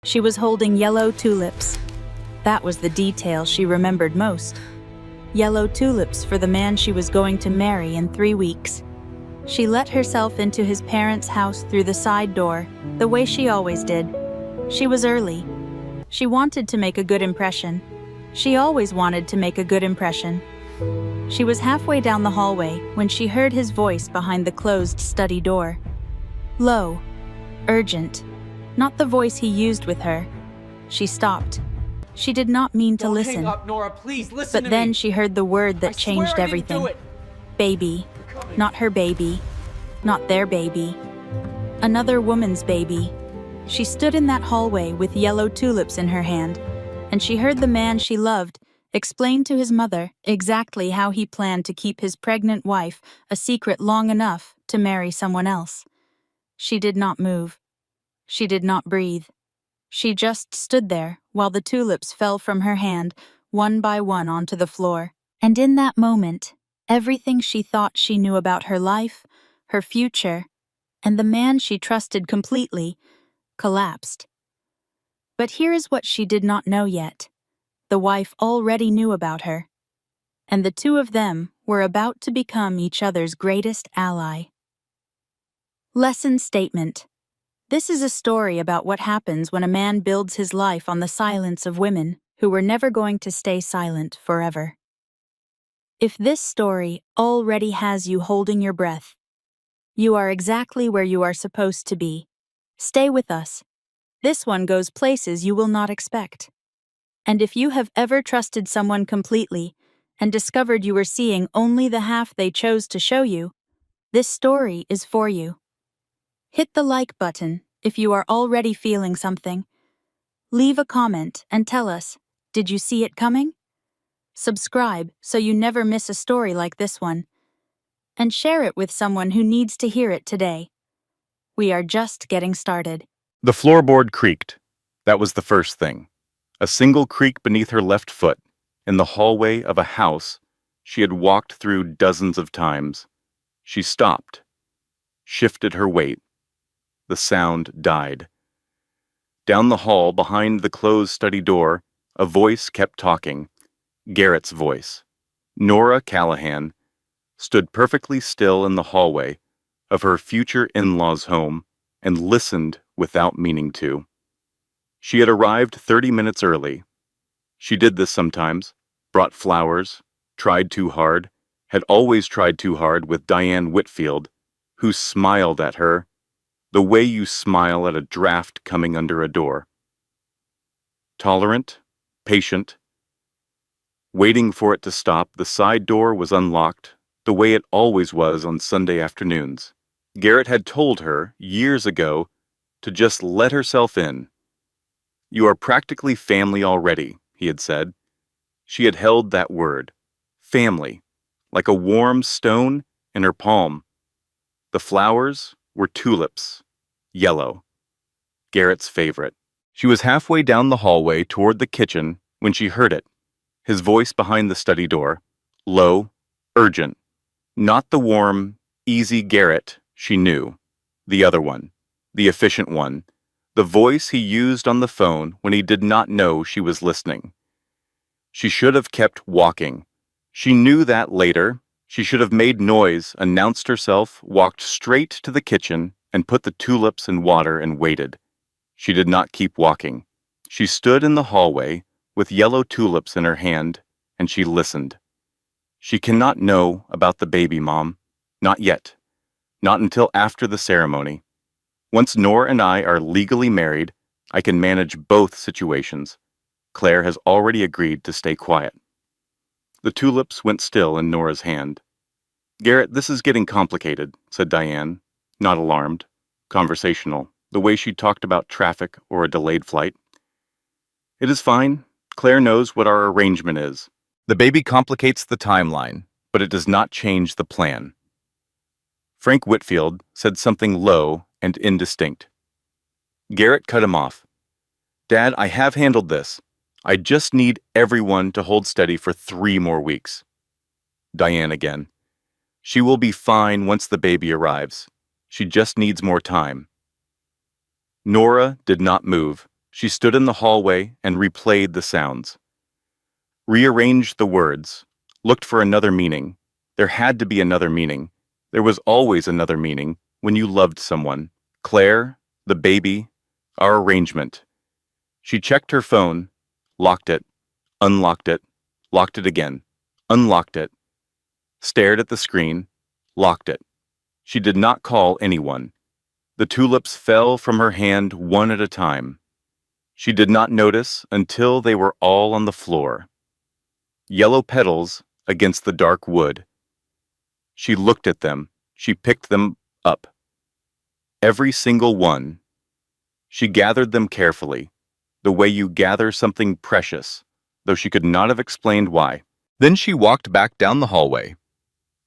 She was holding yellow tulips. That was the detail she remembered most. Yellow tulips for the man she was going to marry in 3 weeks. She let herself into his parents' house through the side door, the way she always did. She was early. She wanted to make a good impression. She always wanted to make a good impression. She was halfway down the hallway when she heard his voice behind the closed study door. Low, urgent, not the voice he used with her. She stopped. She did not mean to listen. Don't hang up, Nora, please listen But to then me. she heard the word that changed everything. Baby. Not her baby. Not their baby. Another woman's baby. She stood in that hallway with yellow tulips in her hand, and she heard the man she loved explain to his mother exactly how he planned to keep his pregnant wife a secret long enough to marry someone else. She did not move. She did not breathe. She just stood there while the tulips fell from her hand, one by one onto the floor. And in that moment, everything she thought she knew about her life, her future, and the man she trusted completely, collapsed. But here is what she did not know yet. The wife already knew about her, and the two of them were about to become each other's greatest ally. Lesson statement. This is a story about what happens when a man builds his life on the silence of women who were never going to stay silent forever. If this story already has you holding your breath, you are exactly where you are supposed to be. Stay with us. This one goes places you will not expect. And if you have ever trusted someone completely and discovered you were seeing only the half they chose to show you, this story is for you. Hit the like button if you are already feeling something. Leave a comment and tell us, did you see it coming? Subscribe so you never miss a story like this one. And share it with someone who needs to hear it today. We are just getting started. The floorboard creaked. That was the first thing. A single creak beneath her left foot, in the hallway of a house she had walked through dozens of times. She stopped, shifted her weight. The sound died. Down the hall, behind the closed study door, a voice kept talking. Garrett's voice. Nora Callahan stood perfectly still in the hallway of her future in-laws' home and listened without meaning to. She had arrived 30 minutes early. She did this sometimes, brought flowers, tried too hard, had always tried too hard with Diane Whitfield, who smiled at her, the way you smile at a draft coming under a door. Tolerant, patient. Waiting for it to stop, the side door was unlocked, the way it always was on Sunday afternoons. Garrett had told her, years ago, to just let herself in. You are practically family already, he had said. She had held that word, family, like a warm stone in her palm. The flowers were tulips, yellow, Garrett's favorite. She was halfway down the hallway toward the kitchen when she heard it, his voice behind the study door, low, urgent. Not the warm, easy Garrett she knew, the other one, the efficient one, the voice he used on the phone when he did not know she was listening. She should have kept walking. She knew that later. She should have made noise, announced herself, walked straight to the kitchen, and put the tulips in water and waited. She did not keep walking. She stood in the hallway with yellow tulips in her hand, and she listened. She cannot know about the baby, Mom. Not yet. Not until after the ceremony. Once Nora and I are legally married, I can manage both situations. Claire has already agreed to stay quiet. The tulips went still in Nora's hand. Garrett, this is getting complicated, said Diane, not alarmed, conversational, the way she talked about traffic or a delayed flight. It is fine. Claire knows what our arrangement is. The baby complicates the timeline, but it does not change the plan. Frank Whitfield said something low and indistinct. Garrett cut him off. Dad, I have handled this. I just need everyone to hold steady for 3 more weeks. Diane again. She will be fine once the baby arrives. She just needs more time. Nora did not move. She stood in the hallway and replayed the sounds. Rearranged the words, looked for another meaning. There had to be another meaning. There was always another meaning when you loved someone. Claire, the baby, our arrangement. She checked her phone, locked it, unlocked it, locked it again, unlocked it, stared at the screen, locked it. She did not call anyone. The tulips fell from her hand one at a time. She did not notice until they were all on the floor. Yellow petals against the dark wood. She looked at them. She picked them up. Every single one. She gathered them carefully, the way you gather something precious, though she could not have explained why. Then she walked back down the hallway.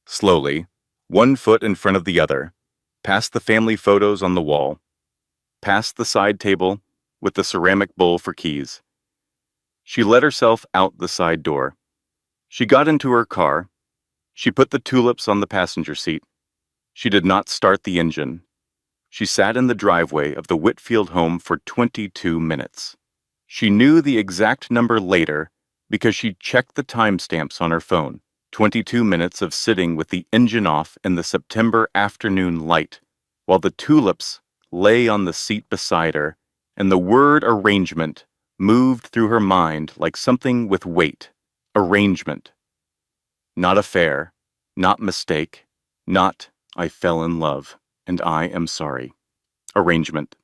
Slowly, one foot in front of the other, past the family photos on the wall, past the side table with the ceramic bowl for keys. She let herself out the side door. She got into her car. She put the tulips on the passenger seat. She did not start the engine. She sat in the driveway of the Whitfield home for 22 minutes. She knew the exact number later because she checked the timestamps on her phone. 22 minutes of sitting with the engine off in the September afternoon light, while the tulips lay on the seat beside her, and the word arrangement moved through her mind like something with weight. Arrangement. Not affair, not mistake, not I fell in love, and I am sorry. Arrangement.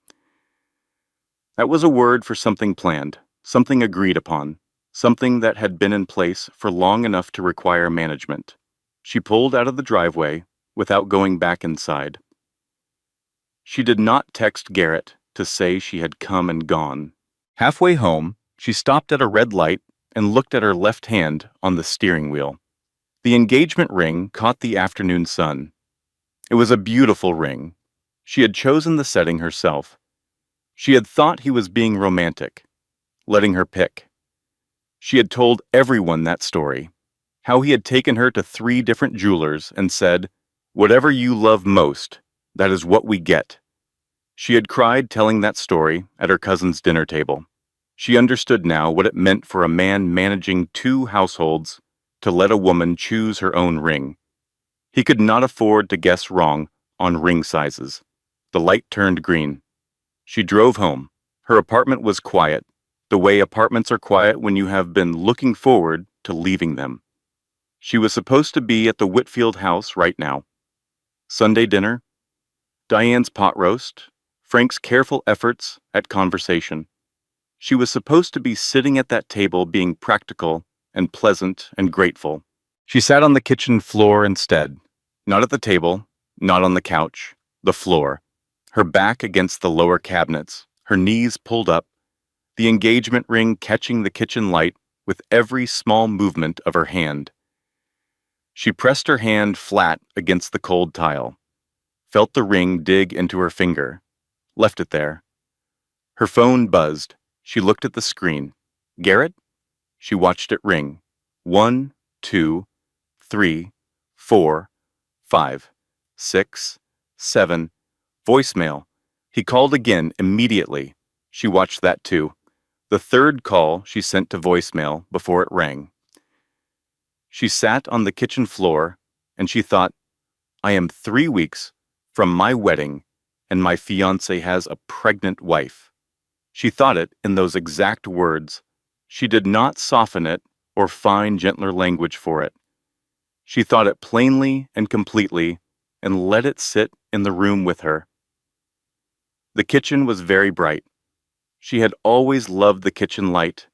That was a word for something planned, something agreed upon, something that had been in place for long enough to require management. She pulled out of the driveway without going back inside. She did not text Garrett to say she had come and gone. Halfway home, she stopped at a red light and looked at her left hand on the steering wheel. The engagement ring caught the afternoon sun. It was a beautiful ring. She had chosen the setting herself. She had thought he was being romantic, letting her pick. She had told everyone that story, how he had taken her to 3 different jewelers and said, "Whatever you love most, that is what we get." She had cried telling that story at her cousin's dinner table. She understood now what it meant for a man managing 2 households to let a woman choose her own ring. He could not afford to guess wrong on ring sizes. The light turned green. She drove home. Her apartment was quiet, the way apartments are quiet when you have been looking forward to leaving them. She was supposed to be at the Whitfield house right now. Sunday dinner, Diane's pot roast, Frank's careful efforts at conversation. She was supposed to be sitting at that table being practical and pleasant and grateful. She sat on the kitchen floor instead, not at the table, not on the couch, the floor, her back against the lower cabinets, her knees pulled up, the engagement ring catching the kitchen light with every small movement of her hand. She pressed her hand flat against the cold tile, felt the ring dig into her finger, left it there. Her phone buzzed. She looked at the screen. Garrett? She watched it ring. 1, 2, 3, 4, 5, 6, 7. Voicemail. He called again immediately. She watched that too. The 3rd call she sent to voicemail before it rang. She sat on the kitchen floor and she thought, I am 3 weeks from my wedding and my fiancé has a pregnant wife. She thought it in those exact words. She did not soften it or find gentler language for it. She thought it plainly and completely and let it sit in the room with her. The kitchen was very bright. She had always loved the kitchen light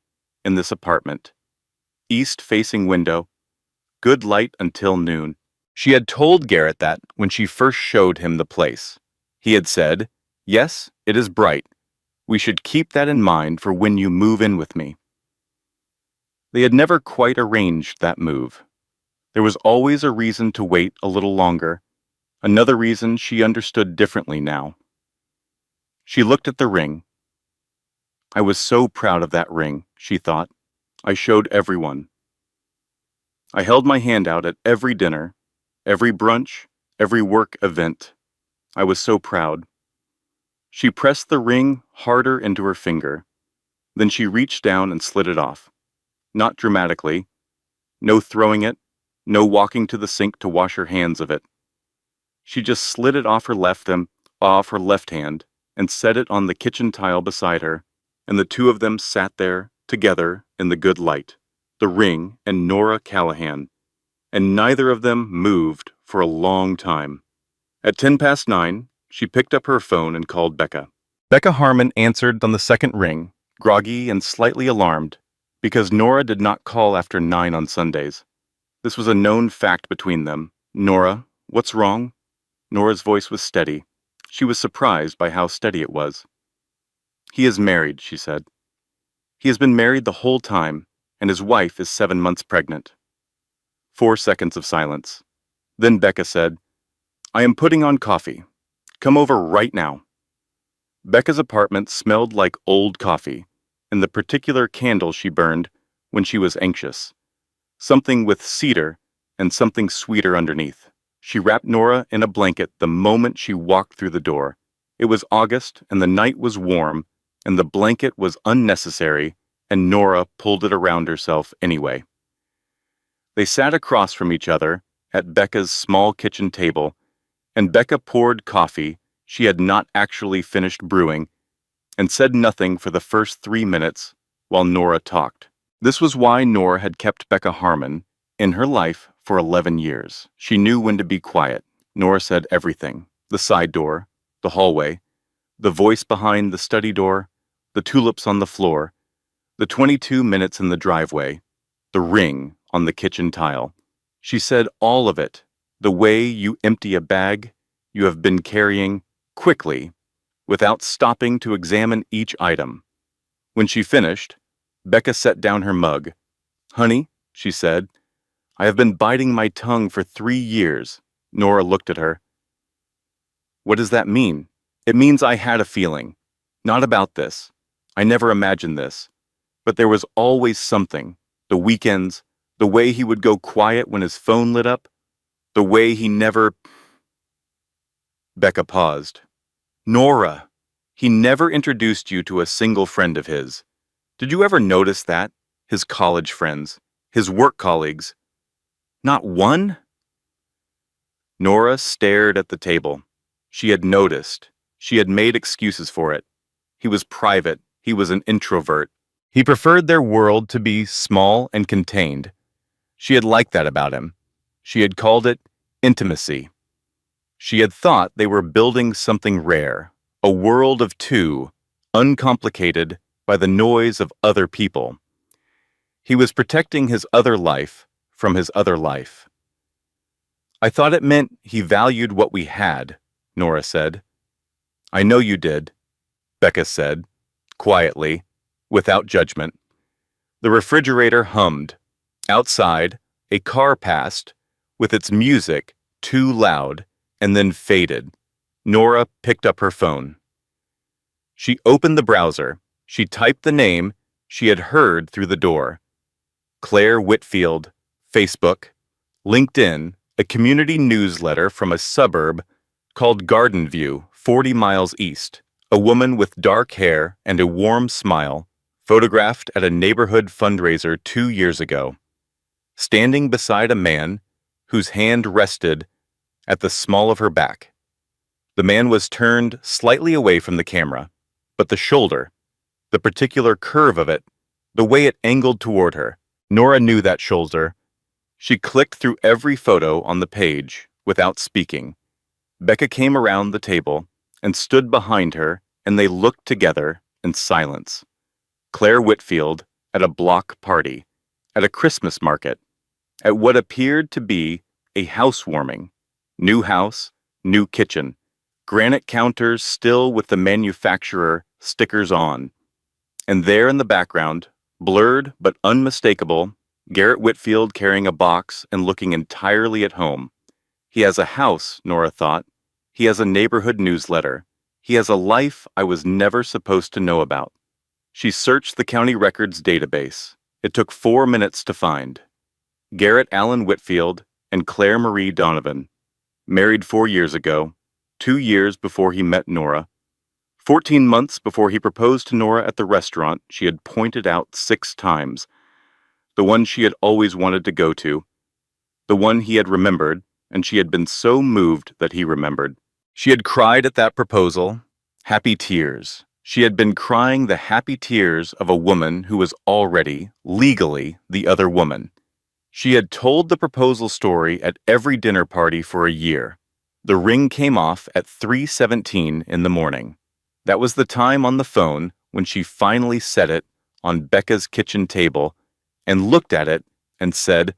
in this apartment. East-facing window, good light until noon. She had told Garrett that when she first showed him the place. He had said, "Yes, it is bright. We should keep that in mind for when you move in with me." They had never quite arranged that move. There was always a reason to wait a little longer, another reason she understood differently now. She looked at the ring. I was so proud of that ring, she thought. I showed everyone. I held my hand out at every dinner, every brunch, every work event. I was so proud. She pressed the ring harder into her finger. Then she reached down and slid it off. Not dramatically. No throwing it. No walking to the sink to wash her hands of it. She just slid it off her left hand, and set it on the kitchen tile beside her, and the two of them sat there, together, in the good light, the ring and Nora Callahan, and neither of them moved for a long time. At 9:10, she picked up her phone and called Becca. Becca Harmon answered on the second ring, groggy and slightly alarmed, because Nora did not call after 9 on Sundays. This was a known fact between them. "Nora, what's wrong?" Nora's voice was steady. She was surprised by how steady it was. "He is married," she said. "He has been married the whole time, and his wife is 7 months pregnant." 4 seconds of silence. Then Becca said, "I am putting on coffee. Come over right now." Becca's apartment smelled like old coffee, and the particular candle she burned when she was anxious. Something with cedar and something sweeter underneath. She wrapped Nora in a blanket the moment she walked through the door. It was August, and the night was warm, and the blanket was unnecessary, and Nora pulled it around herself anyway. They sat across from each other at Becca's small kitchen table, and Becca poured coffee she had not actually finished brewing, and said nothing for the first 3 minutes while Nora talked. This was why Nora had kept Becca Harmon in her life for 11 years. She knew when to be quiet. Nora said everything: the side door, the hallway, the voice behind the study door, the tulips on the floor, the 22 minutes in the driveway, the ring on the kitchen tile. She said all of it, the way you empty a bag you have been carrying quickly, without stopping to examine each item. When she finished, Becca set down her mug. "Honey," she said, "I have been biting my tongue for 3 years." Nora looked at her. "What does that mean?" "It means I had a feeling. Not about this. I never imagined this. But there was always something. The weekends, the way he would go quiet when his phone lit up, the way he never—" Becca paused. "Nora, he never introduced you to a single friend of his. Did you ever notice that? His college friends, his work colleagues. Not one?" Nora stared at the table. She had noticed. She had made excuses for it. He was private. He was an introvert. He preferred their world to be small and contained. She had liked that about him. She had called it intimacy. She had thought they were building something rare, a world of two, uncomplicated by the noise of other people. He was protecting his other life from his other life. "I thought it meant he valued what we had," Nora said. "I know you did," Becca said, quietly, without judgment. The refrigerator hummed. Outside, a car passed, with its music too loud, and then faded. Nora picked up her phone. She opened the browser. She typed the name she had heard through the door. Claire Whitfield, Facebook, LinkedIn, a community newsletter from a suburb called Garden View, 40 miles east. A woman with dark hair and a warm smile, photographed at a neighborhood fundraiser 2 years ago, standing beside a man whose hand rested at the small of her back. The man was turned slightly away from the camera, but the shoulder, the particular curve of it, the way it angled toward her, Nora knew that shoulder. She clicked through every photo on the page without speaking. Becca came around the table and stood behind her, and they looked together in silence. Claire Whitfield at a block party, at a Christmas market, at what appeared to be a housewarming. New house, new kitchen, granite counters still with the manufacturer stickers on. And there in the background, blurred but unmistakable, Garrett Whitfield carrying a box and looking entirely at home. He has a house, Nora thought. He has a neighborhood newsletter. He has a life I was never supposed to know about. She searched the county records database. It took 4 minutes to find. Garrett Allen Whitfield and Claire Marie Donovan. Married 4 years ago, 2 years before he met Nora. 14 months before he proposed to Nora at the restaurant she had pointed out 6 times, the one she had always wanted to go to, the one he had remembered, and she had been so moved that he remembered. She had cried at that proposal, happy tears. She had been crying the happy tears of a woman who was already, legally, the other woman. She had told the proposal story at every dinner party for a year. The ring came off at 3:17 in the morning. That was the time on the phone when she finally set it on Becca's kitchen table and looked at it and said,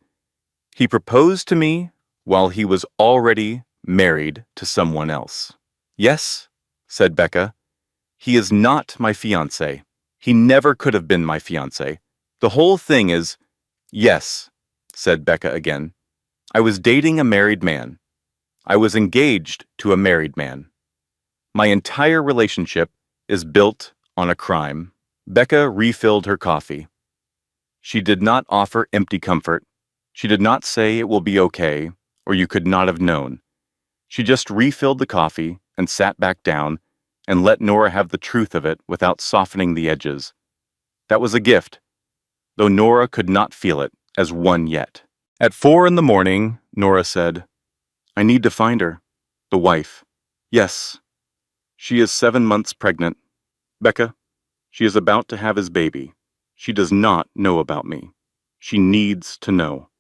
"He proposed to me while he was already married to someone else." "Yes," said Becca. "He is not my fiancé. He never could have been my fiancé. The whole thing is—" "Yes," said Becca again. "I was dating a married man. I was engaged to a married man. My entire relationship is built on a crime." Becca refilled her coffee. She did not offer empty comfort. She did not say it will be okay, or you could not have known. She just refilled the coffee and sat back down and let Nora have the truth of it without softening the edges. That was a gift, though Nora could not feel it as one yet. At 4 in the morning, Nora said, "I need to find her." The wife. "Yes. She is 7 months pregnant. Becca, she is about to have his baby. She does not know about me. She needs to know."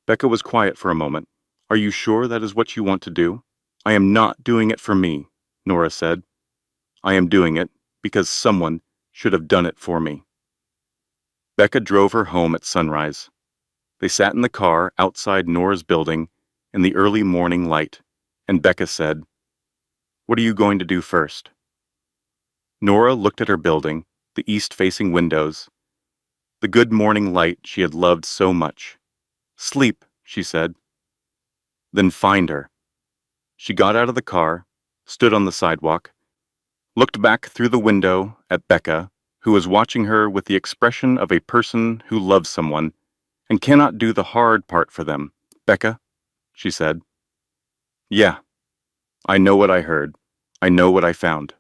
Becca was quiet for a moment. "Are you sure that is what you want to do?" "I am not doing it for me," Nora said. "I am doing it because someone should have done it for me." Becca drove her home at sunrise. They sat in the car outside Nora's building in the early morning light, and Becca said, "What are you going to do first?" Nora looked at her building, the east-facing windows, the good morning light she had loved so much. "Sleep," she said. "Then find her." She got out of the car, stood on the sidewalk, looked back through the window at Becca, who was watching her with the expression of a person who loves someone and cannot do the hard part for them. "Becca," she said. "Yeah, I know what I heard. I know what I found."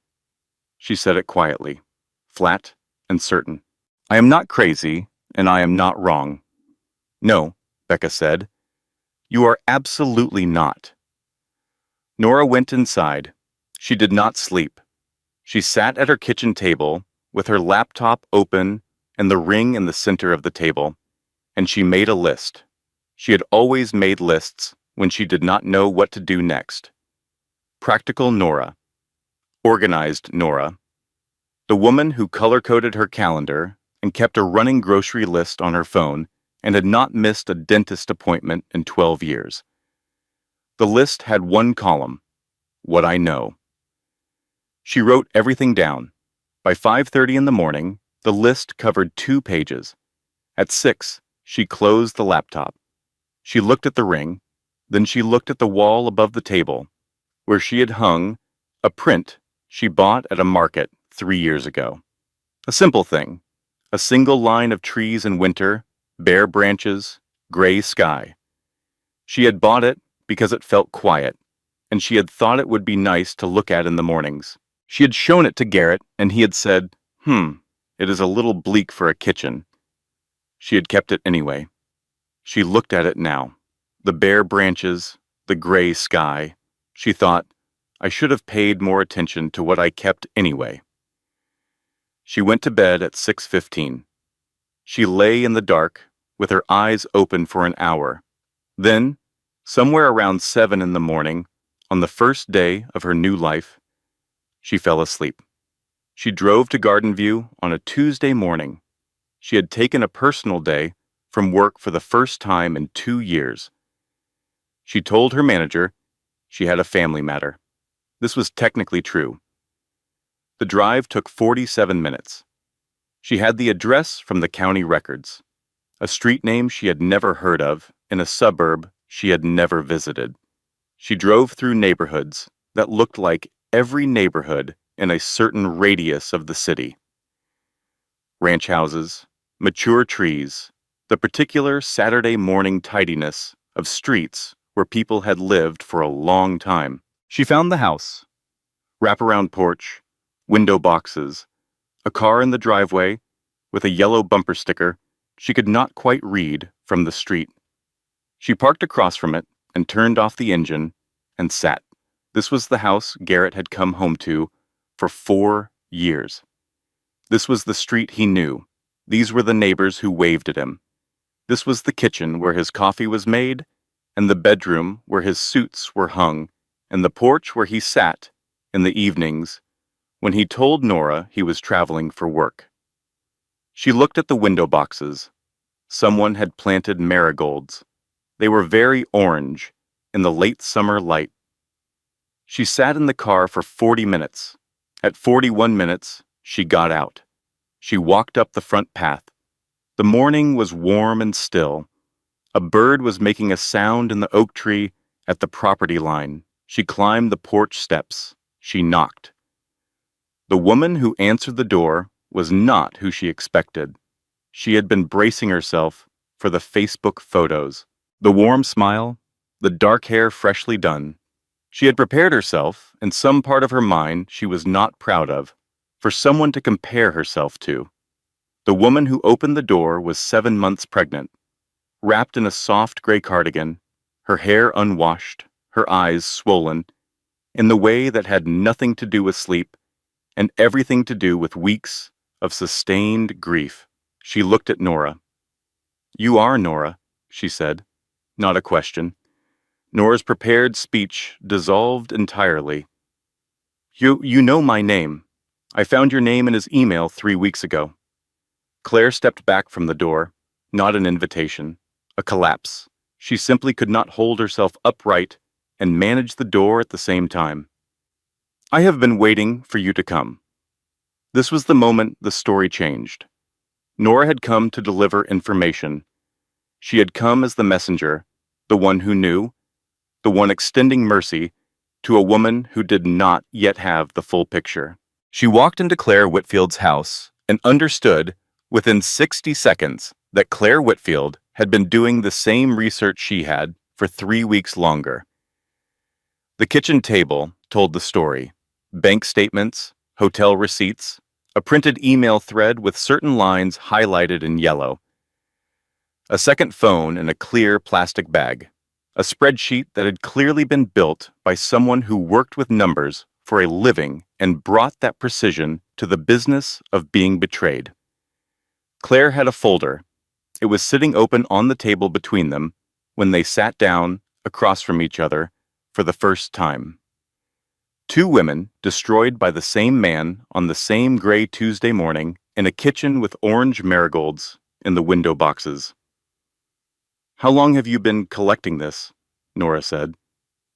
She said it quietly, flat and certain. "I am not crazy, and I am not wrong." "No," Becca said. "You are absolutely not." Nora went inside. She did not sleep. She sat at her kitchen table with her laptop open and the ring in the center of the table, and she made a list. She had always made lists when she did not know what to do next. Practical Nora. Organized Nora. The woman who color-coded her calendar and kept a running grocery list on her phone and had not missed a dentist appointment in 12 years. The list had one column, what I know. She wrote everything down. By 5:30 in the morning, the list covered 2 pages. At 6, she closed the laptop. She looked at the ring, then she looked at the wall above the table, where she had hung a print she bought at a market 3 years ago. A simple thing, a single line of trees in winter, bare branches, gray sky. She had bought it because it felt quiet, and she had thought it would be nice to look at in the mornings. She had shown it to Garrett, and he had said, "It is a little bleak for a kitchen." She had kept it anyway. She looked at it now. The bare branches, the gray sky. She thought, I should have paid more attention to what I kept anyway. She went to bed at 6:15. She lay in the dark, with her eyes open for an hour. Then, somewhere around 7 in the morning, on the first day of her new life, she fell asleep. She drove to Garden View on a Tuesday morning. She had taken a personal day from work for the first time in 2 years. She told her manager she had a family matter. This was technically true. The drive took 47 minutes. She had the address from the county records, a street name she had never heard of in a suburb she had never visited. She drove through neighborhoods that looked like every neighborhood in a certain radius of the city. Ranch houses, mature trees, the particular Saturday morning tidiness of streets where people had lived for a long time. She found the house. Wraparound porch, window boxes, a car in the driveway with a yellow bumper sticker she could not quite read from the street. She parked across from it and turned off the engine and sat. This was the house Garrett had come home to for 4 years. This was the street he knew. These were the neighbors who waved at him. This was the kitchen where his coffee was made, and the bedroom where his suits were hung, and the porch where he sat in the evenings when he told Nora he was traveling for work. She looked at the window boxes. Someone had planted marigolds. They were very orange in the late summer light. She sat in the car for 40 minutes. At 41 minutes, she got out. She walked up the front path. The morning was warm and still. A bird was making a sound in the oak tree at the property line. She climbed the porch steps. She knocked. The woman who answered the door was not who she expected. She had been bracing herself for the Facebook photos. The warm smile, the dark hair freshly done. She had prepared herself, in some part of her mind she was not proud of, for someone to compare herself to. The woman who opened the door was 7 months pregnant, wrapped in a soft gray cardigan, her hair unwashed, her eyes swollen, in the way that had nothing to do with sleep and everything to do with weeks of sustained grief. She looked at Nora. "You are Nora," she said, not a question. Nora's prepared speech dissolved entirely. You know my name. I found your name in his email 3 weeks ago." Claire stepped back from the door, not an invitation, a collapse. She simply could not hold herself upright and manage the door at the same time. "I have been waiting for you to come." This was the moment the story changed. Nora had come to deliver information. She had come as the messenger, the one who knew, the one extending mercy to a woman who did not yet have the full picture. She walked into Claire Whitfield's house and understood within 60 seconds that Claire Whitfield had been doing the same research she had for 3 weeks longer. The kitchen table told the story. Bank statements, hotel receipts, a printed email thread with certain lines highlighted in yellow, a second phone in a clear plastic bag, a spreadsheet that had clearly been built by someone who worked with numbers for a living and brought that precision to the business of being betrayed. Claire had a folder. It was sitting open on the table between them when they sat down across from each other for the first time. 2 women destroyed by the same man on the same gray Tuesday morning in a kitchen with orange marigolds in the window boxes. "How long have you been collecting this?" Nora said.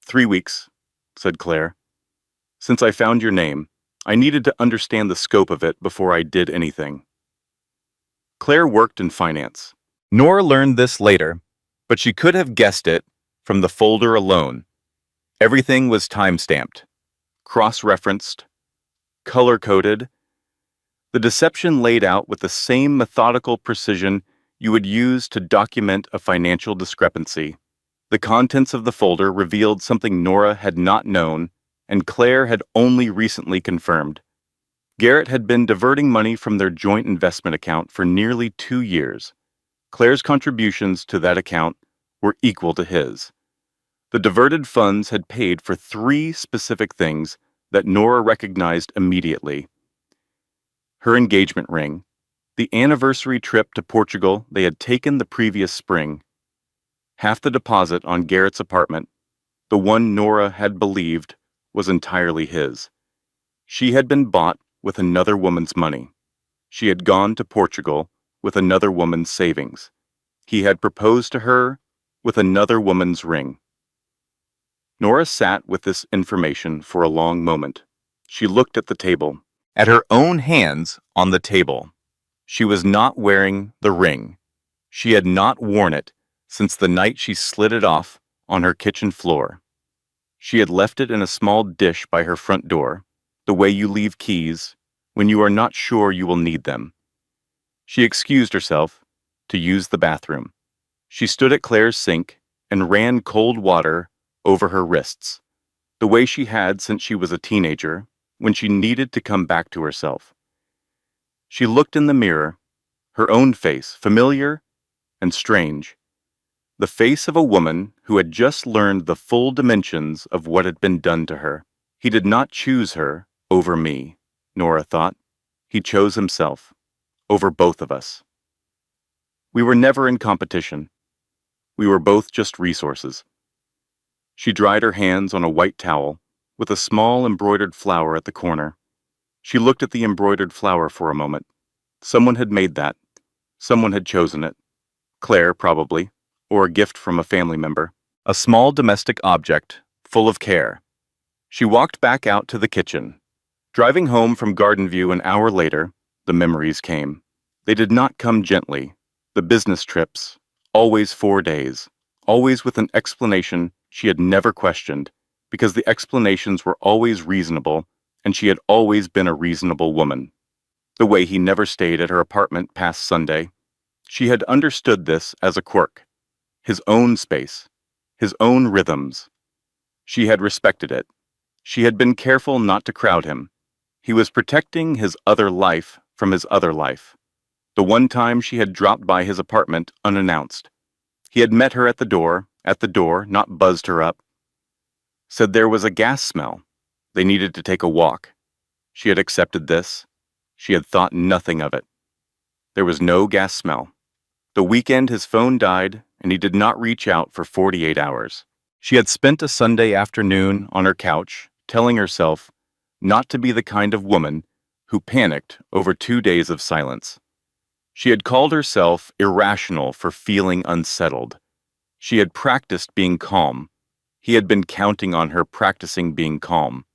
3 weeks, said Claire. "Since I found your name, I needed to understand the scope of it before I did anything." Claire worked in finance. Nora learned this later, but she could have guessed it from the folder alone. Everything was time-stamped, cross-referenced, color-coded. The deception laid out with the same methodical precision you would use to document a financial discrepancy. The contents of the folder revealed something Nora had not known and Claire had only recently confirmed. Garrett had been diverting money from their joint investment account for nearly 2 years. Claire's contributions to that account were equal to his. The diverted funds had paid for 3 specific things that Nora recognized immediately: her engagement ring, the anniversary trip to Portugal they had taken the previous spring, half the deposit on Garrett's apartment, the one Nora had believed was entirely his. She had been bought with another woman's money. She had gone to Portugal with another woman's savings. He had proposed to her with another woman's ring. Nora sat with this information for a long moment. She looked at the table, at her own hands on the table. She was not wearing the ring. She had not worn it since the night she slid it off on her kitchen floor. She had left it in a small dish by her front door, the way you leave keys when you are not sure you will need them. She excused herself to use the bathroom. She stood at Claire's sink and ran cold water over her wrists, the way she had since she was a teenager, when she needed to come back to herself. She looked in the mirror, her own face, familiar and strange. The face of a woman who had just learned the full dimensions of what had been done to her. He did not choose her over me, Nora thought. He chose himself over both of us. We were never in competition. We were both just resources. She dried her hands on a white towel with a small embroidered flower at the corner. She looked at the embroidered flower for a moment. Someone had made that. Someone had chosen it. Claire, probably, or a gift from a family member. A small domestic object, full of care. She walked back out to the kitchen. Driving home from Garden View an hour later, the memories came. They did not come gently. The business trips, always 4 days, always with an explanation she had never questioned, because the explanations were always reasonable, and she had always been a reasonable woman. The way he never stayed at her apartment past Sunday. She had understood this as a quirk. His own space, his own rhythms. She had respected it. She had been careful not to crowd him. He was protecting his other life from his other life. The one time she had dropped by his apartment unannounced. He had met her at the door, not buzzed her up. Said there was a gas smell. They needed to take a walk. She had accepted this. She had thought nothing of it. There was no gas smell. The weekend his phone died, and he did not reach out for 48 hours. She had spent a Sunday afternoon on her couch, telling herself not to be the kind of woman who panicked over 2 days of silence. She had called herself irrational for feeling unsettled. She had practiced being calm. He had been counting on her practicing being calm.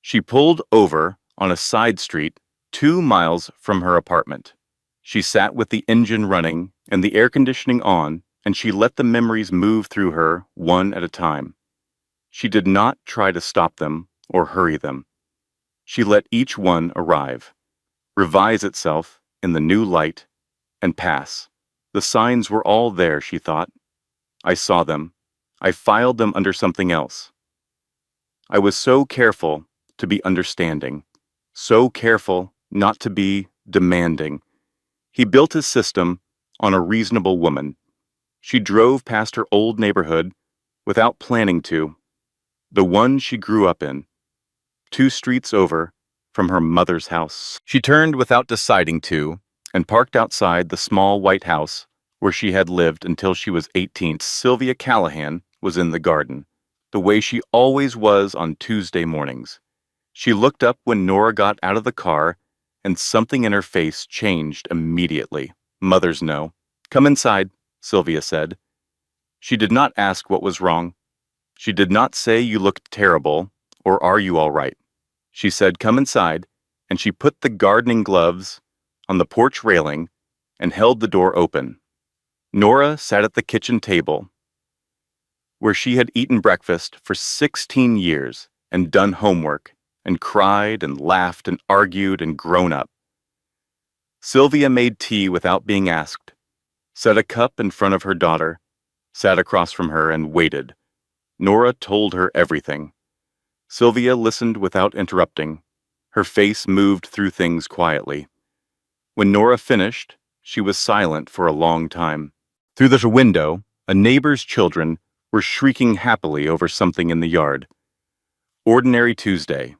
She pulled over on a side street 2 miles from her apartment. She sat with the engine running and the air conditioning on, and she let the memories move through her one at a time. She did not try to stop them or hurry them. She let each one arrive, revise itself in the new light, and pass. The signs were all there, she thought. I saw them. I filed them under something else. I was so careful to be understanding, so careful not to be demanding. He built his system on a reasonable woman. She drove past her old neighborhood without planning to, the one she grew up in, 2 streets over from her mother's house. She turned without deciding to and parked outside the small white house where she had lived until she was 18. Sylvia Callahan was in the garden, the way she always was on Tuesday mornings. She looked up when Nora got out of the car, and something in her face changed immediately. Mothers know. Come inside, Sylvia said. She did not ask what was wrong. She did not say you looked terrible, or are you all right. She said come inside, and she put the gardening gloves on the porch railing and held the door open. Nora sat at the kitchen table, where she had eaten breakfast for 16 years and done homework, and cried and laughed and argued and grown up. Sylvia made tea without being asked, set a cup in front of her daughter, sat across from her and waited. Nora told her everything. Sylvia listened without interrupting. Her face moved through things quietly. When Nora finished, she was silent for a long time. Through the window, a neighbor's children were shrieking happily over something in the yard. Ordinary Tuesday.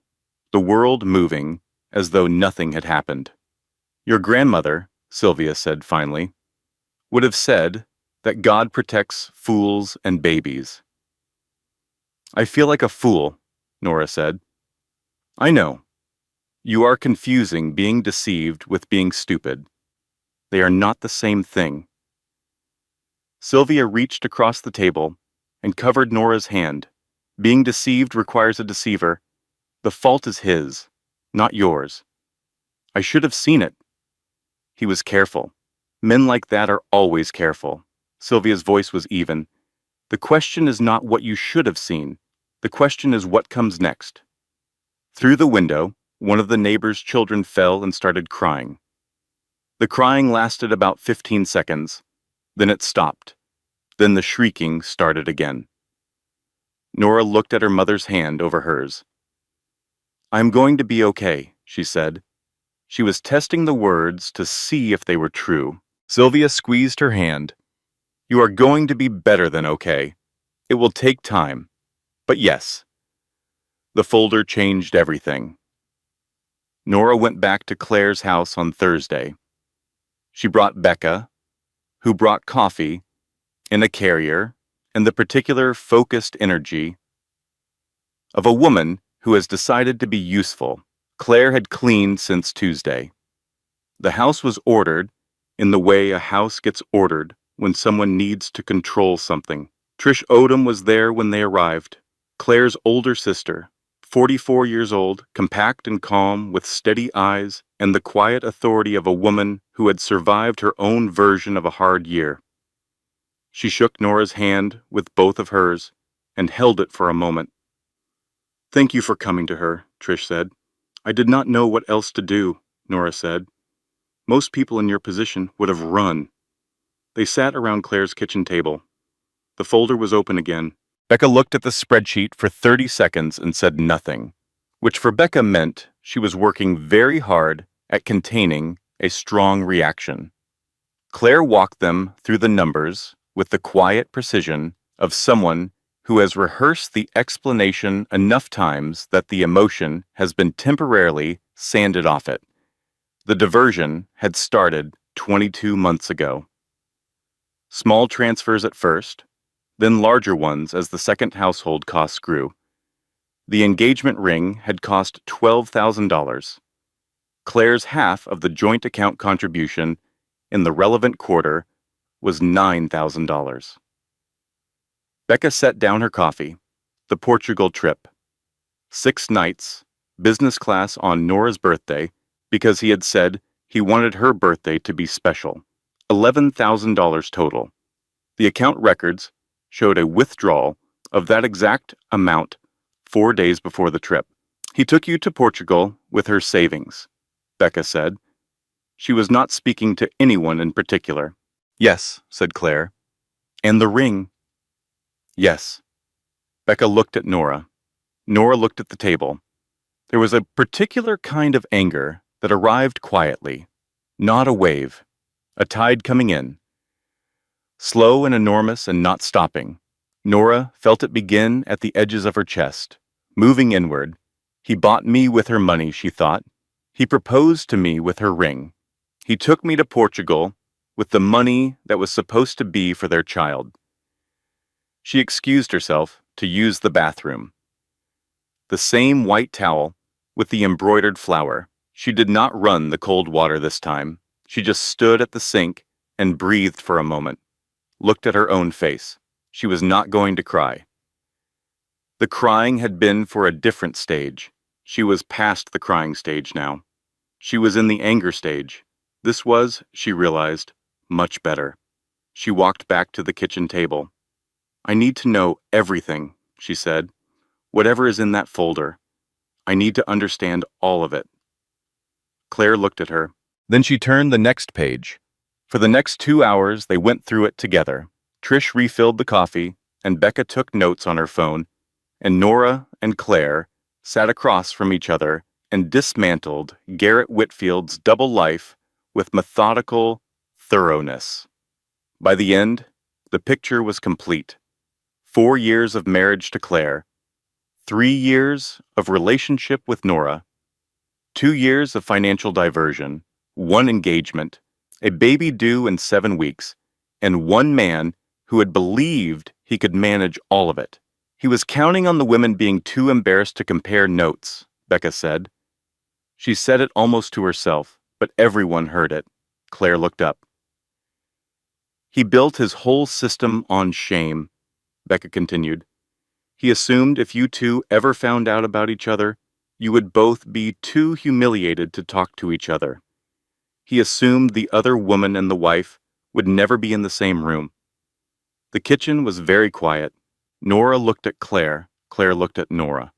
The world moving as though nothing had happened. Your grandmother, Sylvia said finally, would have said that God protects fools and babies. I feel like a fool, Nora said. I know. You are confusing being deceived with being stupid. They are not the same thing. Sylvia reached across the table and covered Nora's hand. Being deceived requires a deceiver. The fault is his, not yours. I should have seen it. He was careful. Men like that are always careful. Sylvia's voice was even. The question is not what you should have seen. The question is what comes next. Through the window, one of the neighbor's children fell and started crying. The crying lasted about 15 seconds. Then it stopped. Then the shrieking started again. Nora looked at her mother's hand over hers. "I'm going to be okay," she said. She was testing the words to see if they were true. Sylvia squeezed her hand. "You are going to be better than okay. It will take time. But yes." The folder changed everything. Nora went back to Claire's house on Thursday. She brought Becca, who brought coffee, in a carrier, and the particular focused energy of a woman who has decided to be useful. Claire had cleaned since Tuesday. The house was ordered in the way a house gets ordered when someone needs to control something. Trish Odom was there when they arrived. Claire's older sister, 44 years old, compact and calm, with steady eyes and the quiet authority of a woman who had survived her own version of a hard year. She shook Nora's hand with both of hers and held it for a moment. "Thank you for coming to her," Trish said. "I did not know what else to do," Nora said. "Most people in your position would have run." They sat around Claire's kitchen table. The folder was open again. Becca looked at the spreadsheet for 30 seconds and said nothing, which for Becca meant she was working very hard at containing a strong reaction. Claire walked them through the numbers with the quiet precision of someone who has rehearsed the explanation enough times that the emotion has been temporarily sanded off it. The diversion had started 22 months ago. Small transfers at first, then larger ones as the second household costs grew. The engagement ring had cost $12,000. Claire's half of the joint account contribution in the relevant quarter was $9,000. Becca set down her coffee. The Portugal trip. 6 nights, business class on Nora's birthday, because he had said he wanted her birthday to be special. $11,000 total. The account records showed a withdrawal of that exact amount 4 days before the trip. "He took you to Portugal with her savings," Becca said. She was not speaking to anyone in particular. "Yes," said Claire. "And the ring." "Yes." Becca looked at Nora. Nora looked at the table. There was a particular kind of anger that arrived quietly, not a wave, a tide coming in. Slow and enormous and not stopping. Nora felt it begin at the edges of her chest, moving inward. "He bought me with her money," she thought. "He proposed to me with her ring. He took me to Portugal with the money that was supposed to be for their child." She excused herself to use the bathroom. The same white towel with the embroidered flower. She did not run the cold water this time. She just stood at the sink and breathed for a moment, looked at her own face. She was not going to cry. The crying had been for a different stage. She was past the crying stage now. She was in the anger stage. This was, she realized, much better. She walked back to the kitchen table. "I need to know everything," she said. "Whatever is in that folder. I need to understand all of it." Claire looked at her. Then she turned the next page. For the next 2 hours, they went through it together. Trish refilled the coffee, and Becca took notes on her phone, and Nora and Claire sat across from each other and dismantled Garrett Whitfield's double life with methodical thoroughness. By the end, the picture was complete. 4 years of marriage to Claire, 3 years of relationship with Nora, 2 years of financial diversion, 1 engagement, a baby due in 7 weeks, and 1 man who had believed he could manage all of it. He was counting on the women being too embarrassed to compare notes, Becca said. She said it almost to herself, but everyone heard it. Claire looked up. "He built his whole system on shame," Becca continued. "He assumed if you two ever found out about each other, you would both be too humiliated to talk to each other. He assumed the other woman and the wife would never be in the same room." The kitchen was very quiet. Nora looked at Claire. Claire looked at Nora.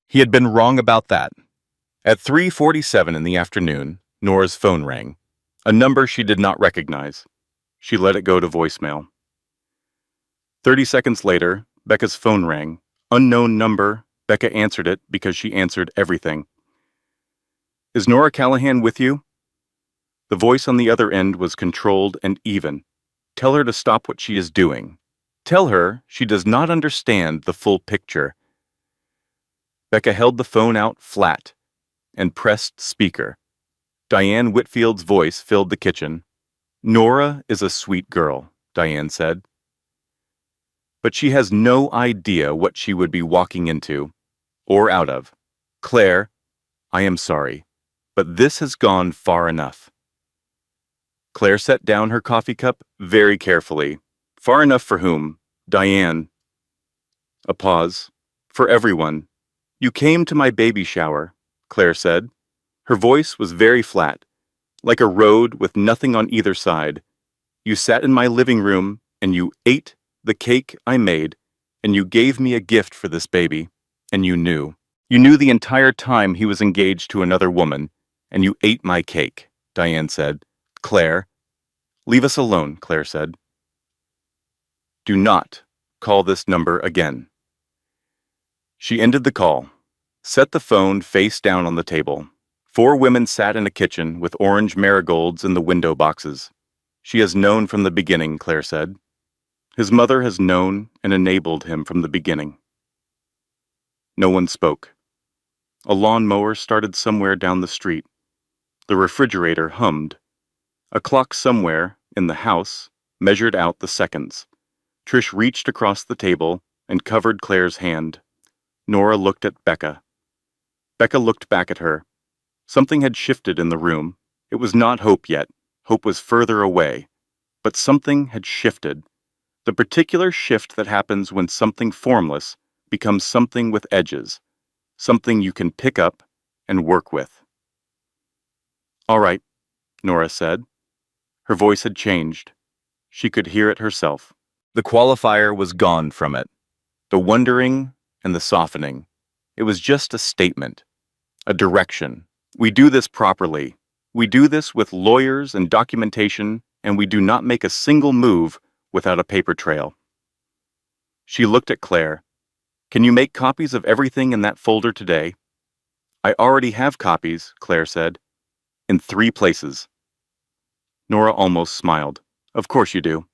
He had been wrong about that. At 3:47 in the afternoon, Nora's phone rang. A number she did not recognize. She let it go to voicemail. 30 seconds later, Becca's phone rang. Unknown number. Becca answered it because she answered everything. Is Nora Callahan with you? The voice on the other end was controlled and even. Tell her to stop what she is doing. Tell her she does not understand the full picture. Becca held the phone out flat and pressed speaker. Diane Whitfield's voice filled the kitchen. Nora is a sweet girl, Diane said. But she has no idea what she would be walking into, or out of. Claire, I am sorry, but this has gone far enough. Claire set down her coffee cup very carefully. Far enough for whom? Diane. A pause. For everyone. You came to my baby shower, Claire said. Her voice was very flat, like a road with nothing on either side. You sat in my living room, and you ate the cake I made, and you gave me a gift for this baby, and you knew. You knew the entire time he was engaged to another woman, and you ate my cake, Diane said. Claire. Leave us alone, Claire said. Do not call this number again. She ended the call, set the phone face down on the table. 4 women sat in a kitchen with orange marigolds in the window boxes. She has known from the beginning, Claire said. His mother has known and enabled him from the beginning. No one spoke. A lawnmower started somewhere down the street. The refrigerator hummed. A clock somewhere in the house measured out the seconds. Trish reached across the table and covered Claire's hand. Nora looked at Becca. Becca looked back at her. Something had shifted in the room. It was not Hope yet. Hope was further away. But something had shifted. The particular shift that happens when something formless becomes something with edges. Something you can pick up and work with. All right, Nora said. Her voice had changed. She could hear it herself. The qualifier was gone from it. The wondering and the softening. It was just a statement. A direction. We do this properly. We do this with lawyers and documentation, and we do not make a single move without a paper trail. She looked at Claire. Can you make copies of everything in that folder today? I already have copies, Claire said. In 3 places. Nora almost smiled. Of course you do.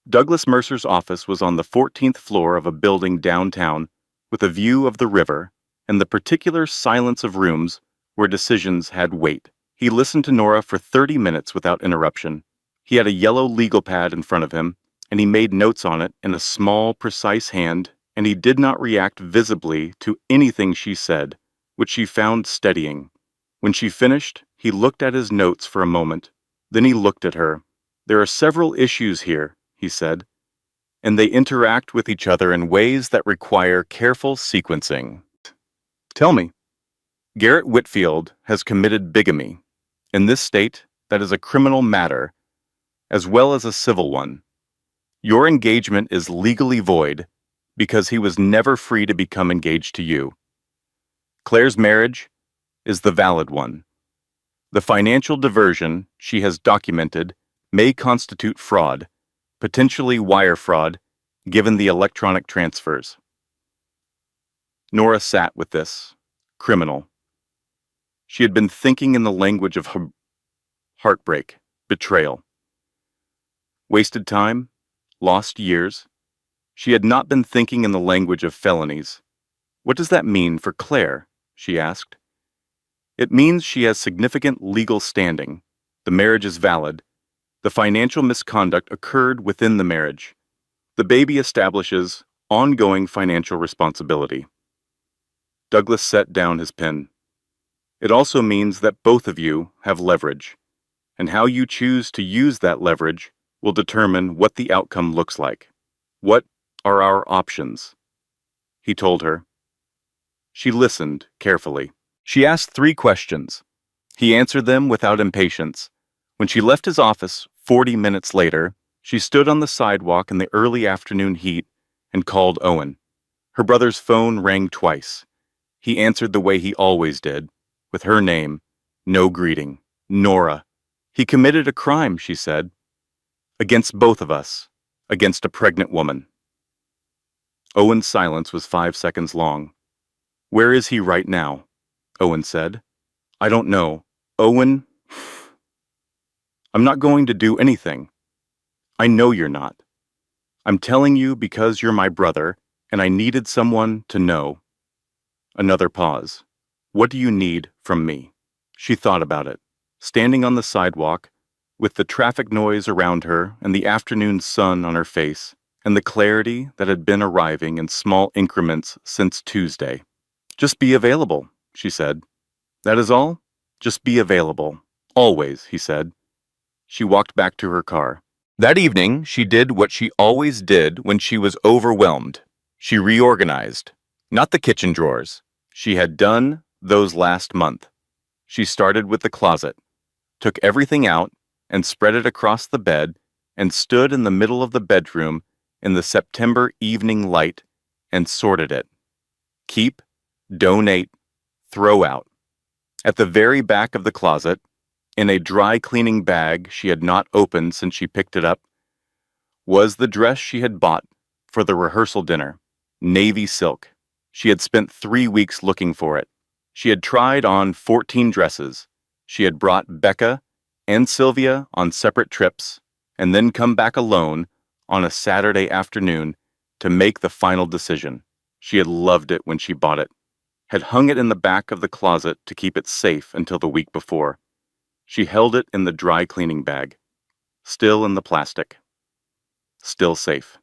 Douglas Mercer's office was on the 14th floor of a building downtown with a view of the river and the particular silence of rooms where decisions had weight. He listened to Nora for 30 minutes without interruption. He had a yellow legal pad in front of him, and he made notes on it in a small, precise hand, and he did not react visibly to anything she said, which she found steadying. When she finished, he looked at his notes for a moment. Then he looked at her. There are several issues here, he said, and they interact with each other in ways that require careful sequencing. Tell me. Garrett Whitfield has committed bigamy. In this state, that is a criminal matter, as well as a civil one. Your engagement is legally void because he was never free to become engaged to you. Claire's marriage is the valid one. The financial diversion she has documented may constitute fraud, potentially wire fraud, given the electronic transfers. Nora sat with this. Criminal. She had been thinking in the language of heartbreak, betrayal. Wasted time, lost years. She had not been thinking in the language of felonies. What does that mean for Claire? She asked. It means she has significant legal standing. The marriage is valid. The financial misconduct occurred within the marriage. The baby establishes ongoing financial responsibility. Douglas set down his pen. It also means that both of you have leverage, and how you choose to use that leverage will determine what the outcome looks like. What are our options? He told her. She listened carefully. She asked 3 questions. He answered them without impatience. When she left his office 40 minutes later, she stood on the sidewalk in the early afternoon heat and called Owen. Her brother's phone rang twice. He answered the way he always did, with her name, no greeting. Nora. He committed a crime, she said. Against both of us. Against a pregnant woman. Owen's silence was 5 seconds long. Where is he right now? Owen said. I don't know. Owen, I'm not going to do anything. I know you're not. I'm telling you because you're my brother, and I needed someone to know. Another pause. What do you need from me? She thought about it, standing on the sidewalk, with the traffic noise around her and the afternoon sun on her face, and the clarity that had been arriving in small increments since Tuesday. Just be available, she said. That is all? Just be available. Always, he said. She walked back to her car. That evening, she did what she always did when she was overwhelmed. She reorganized. Not the kitchen drawers. She had done those last month. She started with the closet, took everything out, and spread it across the bed, and stood in the middle of the bedroom in the September evening light and sorted it. Keep, donate, throw out. At the very back of the closet, in a dry cleaning bag she had not opened since she picked it up, was the dress she had bought for the rehearsal dinner, navy silk. She had spent 3 weeks looking for it. She had tried on 14 dresses. She had brought Becca and Sylvia on separate trips, and then come back alone on a Saturday afternoon to make the final decision. She had loved it when she bought it, had hung it in the back of the closet to keep it safe until the week before. She held it in the dry cleaning bag, still in the plastic, still safe.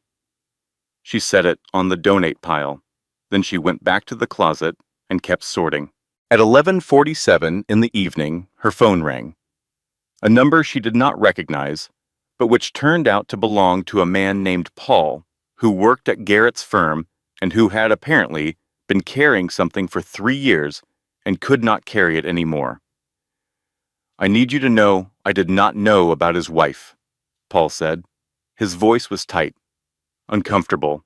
She set it on the donate pile. Then she went back to the closet and kept sorting. At 11:47 in the evening, her phone rang. A number she did not recognize, but which turned out to belong to a man named Paul, who worked at Garrett's firm and who had apparently been carrying something for 3 years and could not carry it anymore. I need you to know I did not know about his wife, Paul said. His voice was tight, uncomfortable,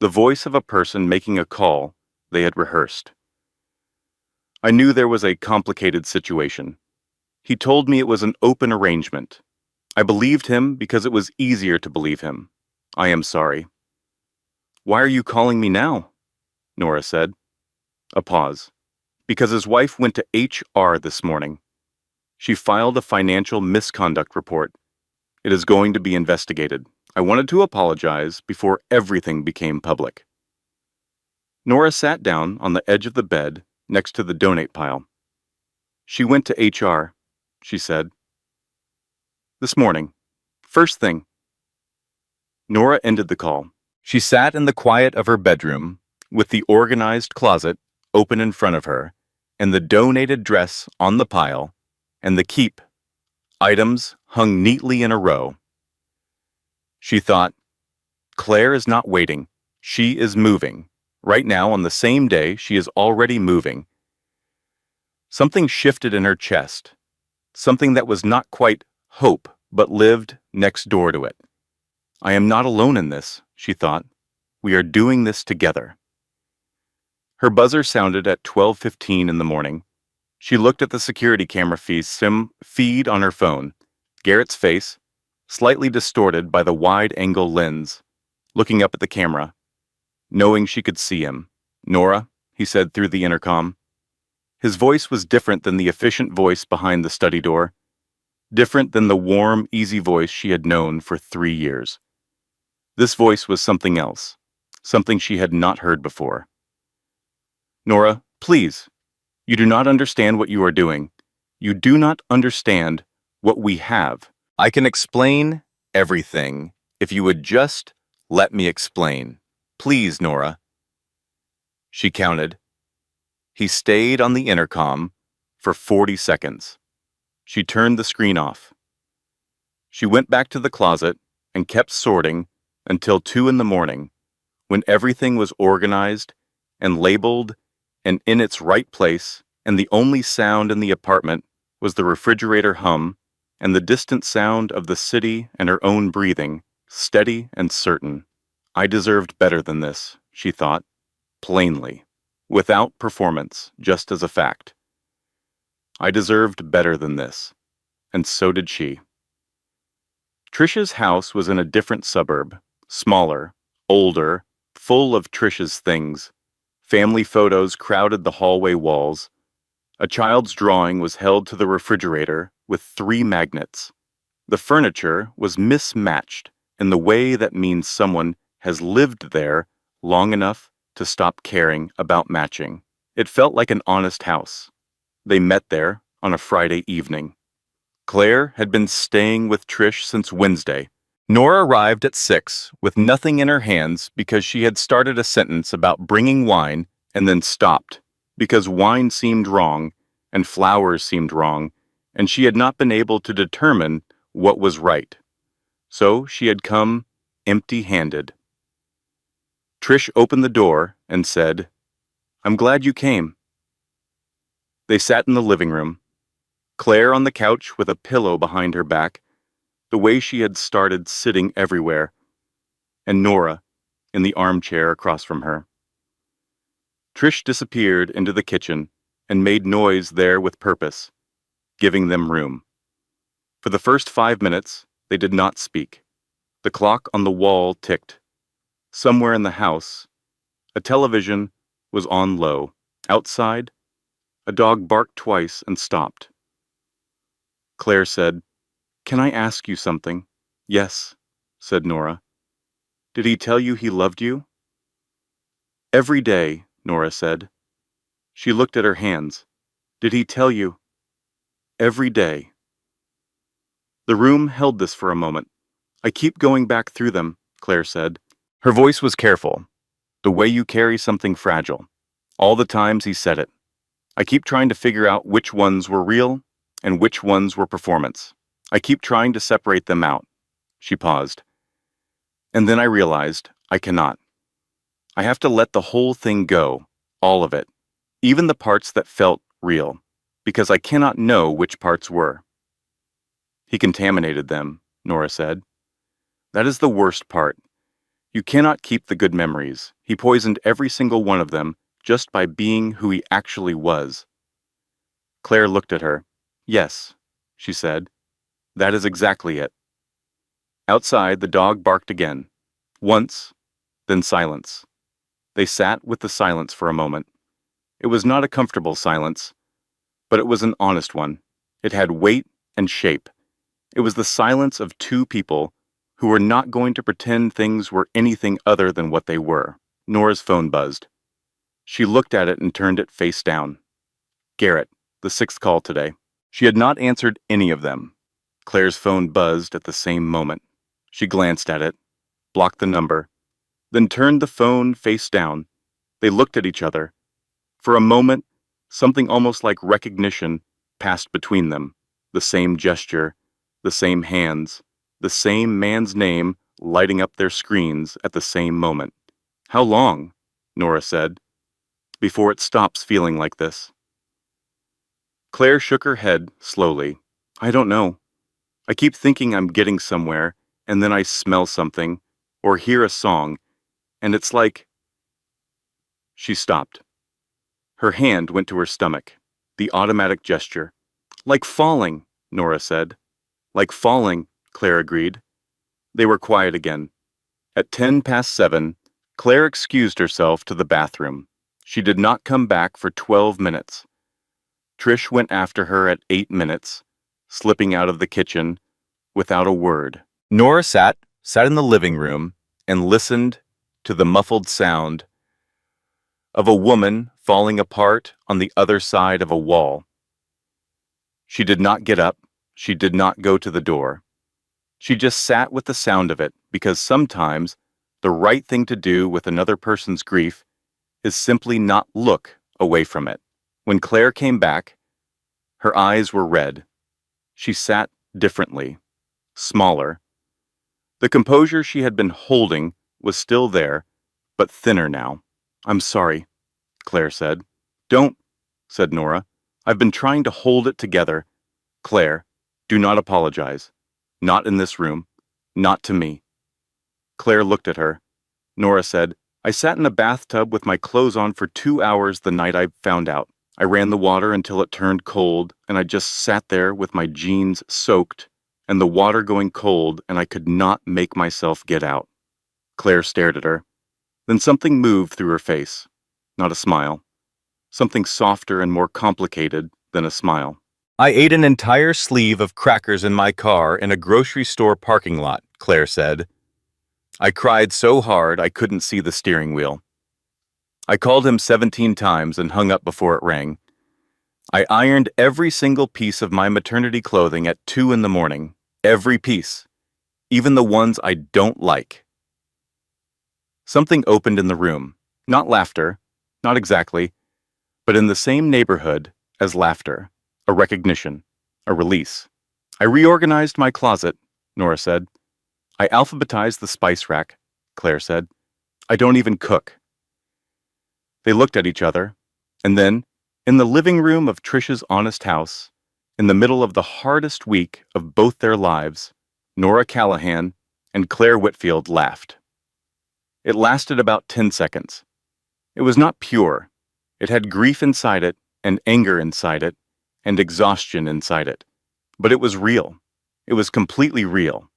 the voice of a person making a call they had rehearsed. I knew there was a complicated situation. He told me it was an open arrangement. I believed him because it was easier to believe him. I am sorry. Why are you calling me now? Nora said. A pause. Because his wife went to HR this morning. She filed a financial misconduct report. It is going to be investigated. I wanted to apologize before everything became public. Nora sat down on the edge of the bed next to the donate pile. She went to HR, she said. This morning. First thing. Nora ended the call. She sat in the quiet of her bedroom, with the organized closet open in front of her, and the donated dress on the pile, and the keep items hung neatly in a row. She thought, Claire is not waiting. She is moving. Right now, on the same day, she is already moving. Something shifted in her chest. Something that was not quite hope, but lived next door to it. I am not alone in this, she thought. We are doing this together. Her buzzer sounded at 12:15 in the morning. She looked at the security camera feed on her phone. Garrett's face, slightly distorted by the wide-angle lens, looking up at the camera, knowing she could see him. Nora, he said through the intercom. His voice was different than the efficient voice behind the study door, different than the warm, easy voice she had known for 3 years. This voice was something else, something she had not heard before. Nora, please. You do not understand what you are doing. You do not understand what we have. I can explain everything if you would just let me explain. Please, Nora. She counted. He stayed on the intercom for 40 seconds. She turned the screen off. She went back to the closet and kept sorting until 2 in the morning, when everything was organized and labeled and in its right place, and the only sound in the apartment was the refrigerator hum and the distant sound of the city and her own breathing, steady and certain. I deserved better than this, she thought, plainly, without performance, just as a fact. I deserved better than this, and so did she. Trisha's house was in a different suburb, smaller, older, full of Trisha's things. Family photos crowded the hallway walls. A child's drawing was held to the refrigerator with 3 magnets. The furniture was mismatched in the way that means someone has lived there long enough to stop caring about matching. It felt like an honest house. They met there on a Friday evening. Claire had been staying with Trish since Wednesday. Nora arrived at 6 with nothing in her hands because she had started a sentence about bringing wine and then stopped because wine seemed wrong and flowers seemed wrong, and she had not been able to determine what was right. So she had come empty-handed. Trish opened the door and said, "I'm glad you came." They sat in the living room, Claire on the couch with a pillow behind her back, the way she had started sitting everywhere, and Nora in the armchair across from her. Trish disappeared into the kitchen and made noise there with purpose, giving them room. For the first 5 minutes, they did not speak. The clock on the wall ticked. Somewhere in the house, a television was on low. Outside, a dog barked twice and stopped. Claire said, "Can I ask you something?" "Yes," said Nora. "Did he tell you he loved you?" "Every day," Nora said. She looked at her hands. "Did he tell you?" "Every day." The room held this for a moment. "I keep going back through them," Claire said. Her voice was careful, the way you carry something fragile. All the times he said it. "I keep trying to figure out which ones were real and which ones were performance. I keep trying to separate them out." She paused. "And then I realized I cannot. I have to let the whole thing go, all of it, even the parts that felt real, because I cannot know which parts were." "He contaminated them," Nora said. "That is the worst part. You cannot keep the good memories. He poisoned every single one of them just by being who he actually was." Claire looked at her. "Yes," she said. "That is exactly it." Outside, the dog barked again. Once, then silence. They sat with the silence for a moment. It was not a comfortable silence, but it was an honest one. It had weight and shape. It was the silence of 2 people who were not going to pretend things were anything other than what they were. Nora's phone buzzed. She looked at it and turned it face down. Garrett, the 6th call today. She had not answered any of them. Claire's phone buzzed at the same moment. She glanced at it, blocked the number, then turned the phone face down. They looked at each other. For a moment, something almost like recognition passed between them. The same gesture, the same hands, the same man's name lighting up their screens at the same moment. "How long?" Nora said. "Before it stops feeling like this?" Claire shook her head slowly. "I don't know. I keep thinking I'm getting somewhere, and then I smell something, or hear a song, and it's like—" She stopped. Her hand went to her stomach, the automatic gesture. "Like falling," Nora said. "Like falling," Claire agreed. They were quiet again. At 7:10, Claire excused herself to the bathroom. She did not come back for 12 minutes. Trish went after her at 8 minutes, slipping out of the kitchen without a word. Nora sat in the living room and listened to the muffled sound of a woman falling apart on the other side of a wall. She did not get up. She did not go to the door. She just sat with the sound of it, because sometimes the right thing to do with another person's grief is simply not look away from it. When Claire came back, her eyes were red. She sat differently, smaller. The composure she had been holding was still there, but thinner now. "I'm sorry," Claire said. "Don't," said Nora. "I've been trying to hold it together." "Claire, do not apologize. Not in this room. Not to me." Claire looked at her. Nora said, "I sat in a bathtub with my clothes on for 2 hours the night I found out. I ran the water until it turned cold, and I just sat there with my jeans soaked and the water going cold, and I could not make myself get out." Claire stared at her. Then something moved through her face. Not a smile. something softer and more complicated than a smile. I ate an entire sleeve of crackers in my car in a grocery store parking lot, Claire said. I cried so hard I couldn't see the steering wheel. I called him 17 times and hung up before it rang. I ironed every single piece of my maternity clothing at 2 in the morning. Every piece. Even the ones I don't like. Something opened in the room. Not laughter, not exactly, but in the same neighborhood as laughter. A recognition. A release. I reorganized my closet, Nora said. I alphabetized the spice rack, Claire said. I don't even cook. They looked at each other, and then, in the living room of Trish's honest house, in the middle of the hardest week of both their lives, Nora Callahan and Claire Whitfield laughed. It lasted about 10 seconds. It was not pure. It had grief inside it, and anger inside it, and exhaustion inside it. But it was real. It was completely real.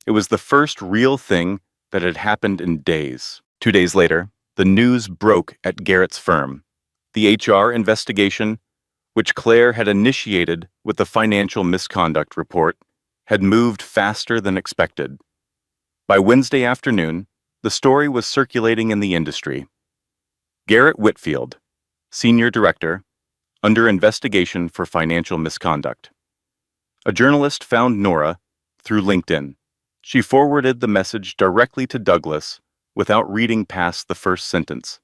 It was the first real thing that had happened in days. 2 days later, the news broke at Garrett's firm. The HR investigation, which Claire had initiated with the financial misconduct report, had moved faster than expected. By Wednesday afternoon, the story was circulating in the industry. Garrett Whitfield, Senior Director, under investigation for financial misconduct. A journalist found Nora through LinkedIn. She forwarded the message directly to Douglas without reading past the first sentence.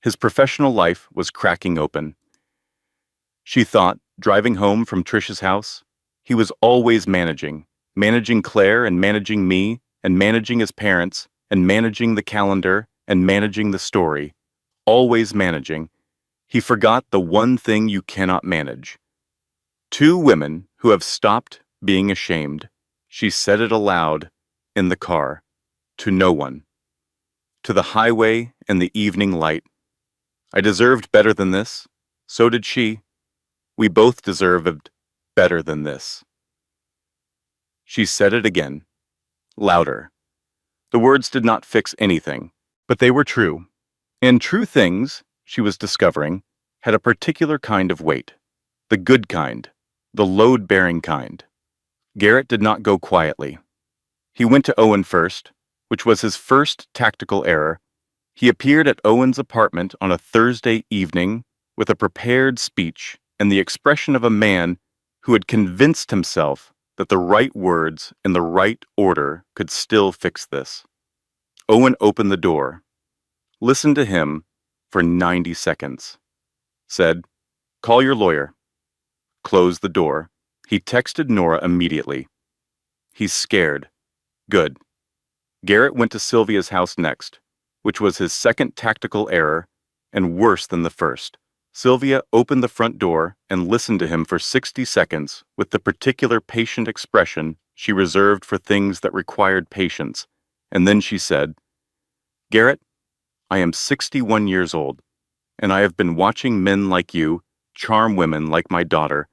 His professional life was cracking open. She thought, driving home from Trish's house, he was always managing Claire and managing me and managing his parents and managing the calendar and managing the story. Always managing. He forgot the one thing you cannot manage. 2 women who have stopped being ashamed. She said it aloud, in the car, to no one. To the highway and the evening light. I deserved better than this. So did she. We both deserved better than this. She said it again, louder. The words did not fix anything, but they were true. And true things, she was discovering, had a particular kind of weight. The good kind, the load-bearing kind. Garrett did not go quietly. He went to Owen first, which was his first tactical error. He appeared at Owen's apartment on a Thursday evening with a prepared speech and the expression of a man who had convinced himself that the right words in the right order could still fix this. Owen opened the door, listened to him for 90 seconds, said, "Call your lawyer," closed the door. He texted Nora immediately. "He's scared." Good. Garrett went to Sylvia's house next, which was his second tactical error and worse than the first. Sylvia opened the front door and listened to him for 60 seconds with the particular patient expression she reserved for things that required patience, and then she said, "Garrett, I am 61 years old, and I have been watching men like you charm women like my daughter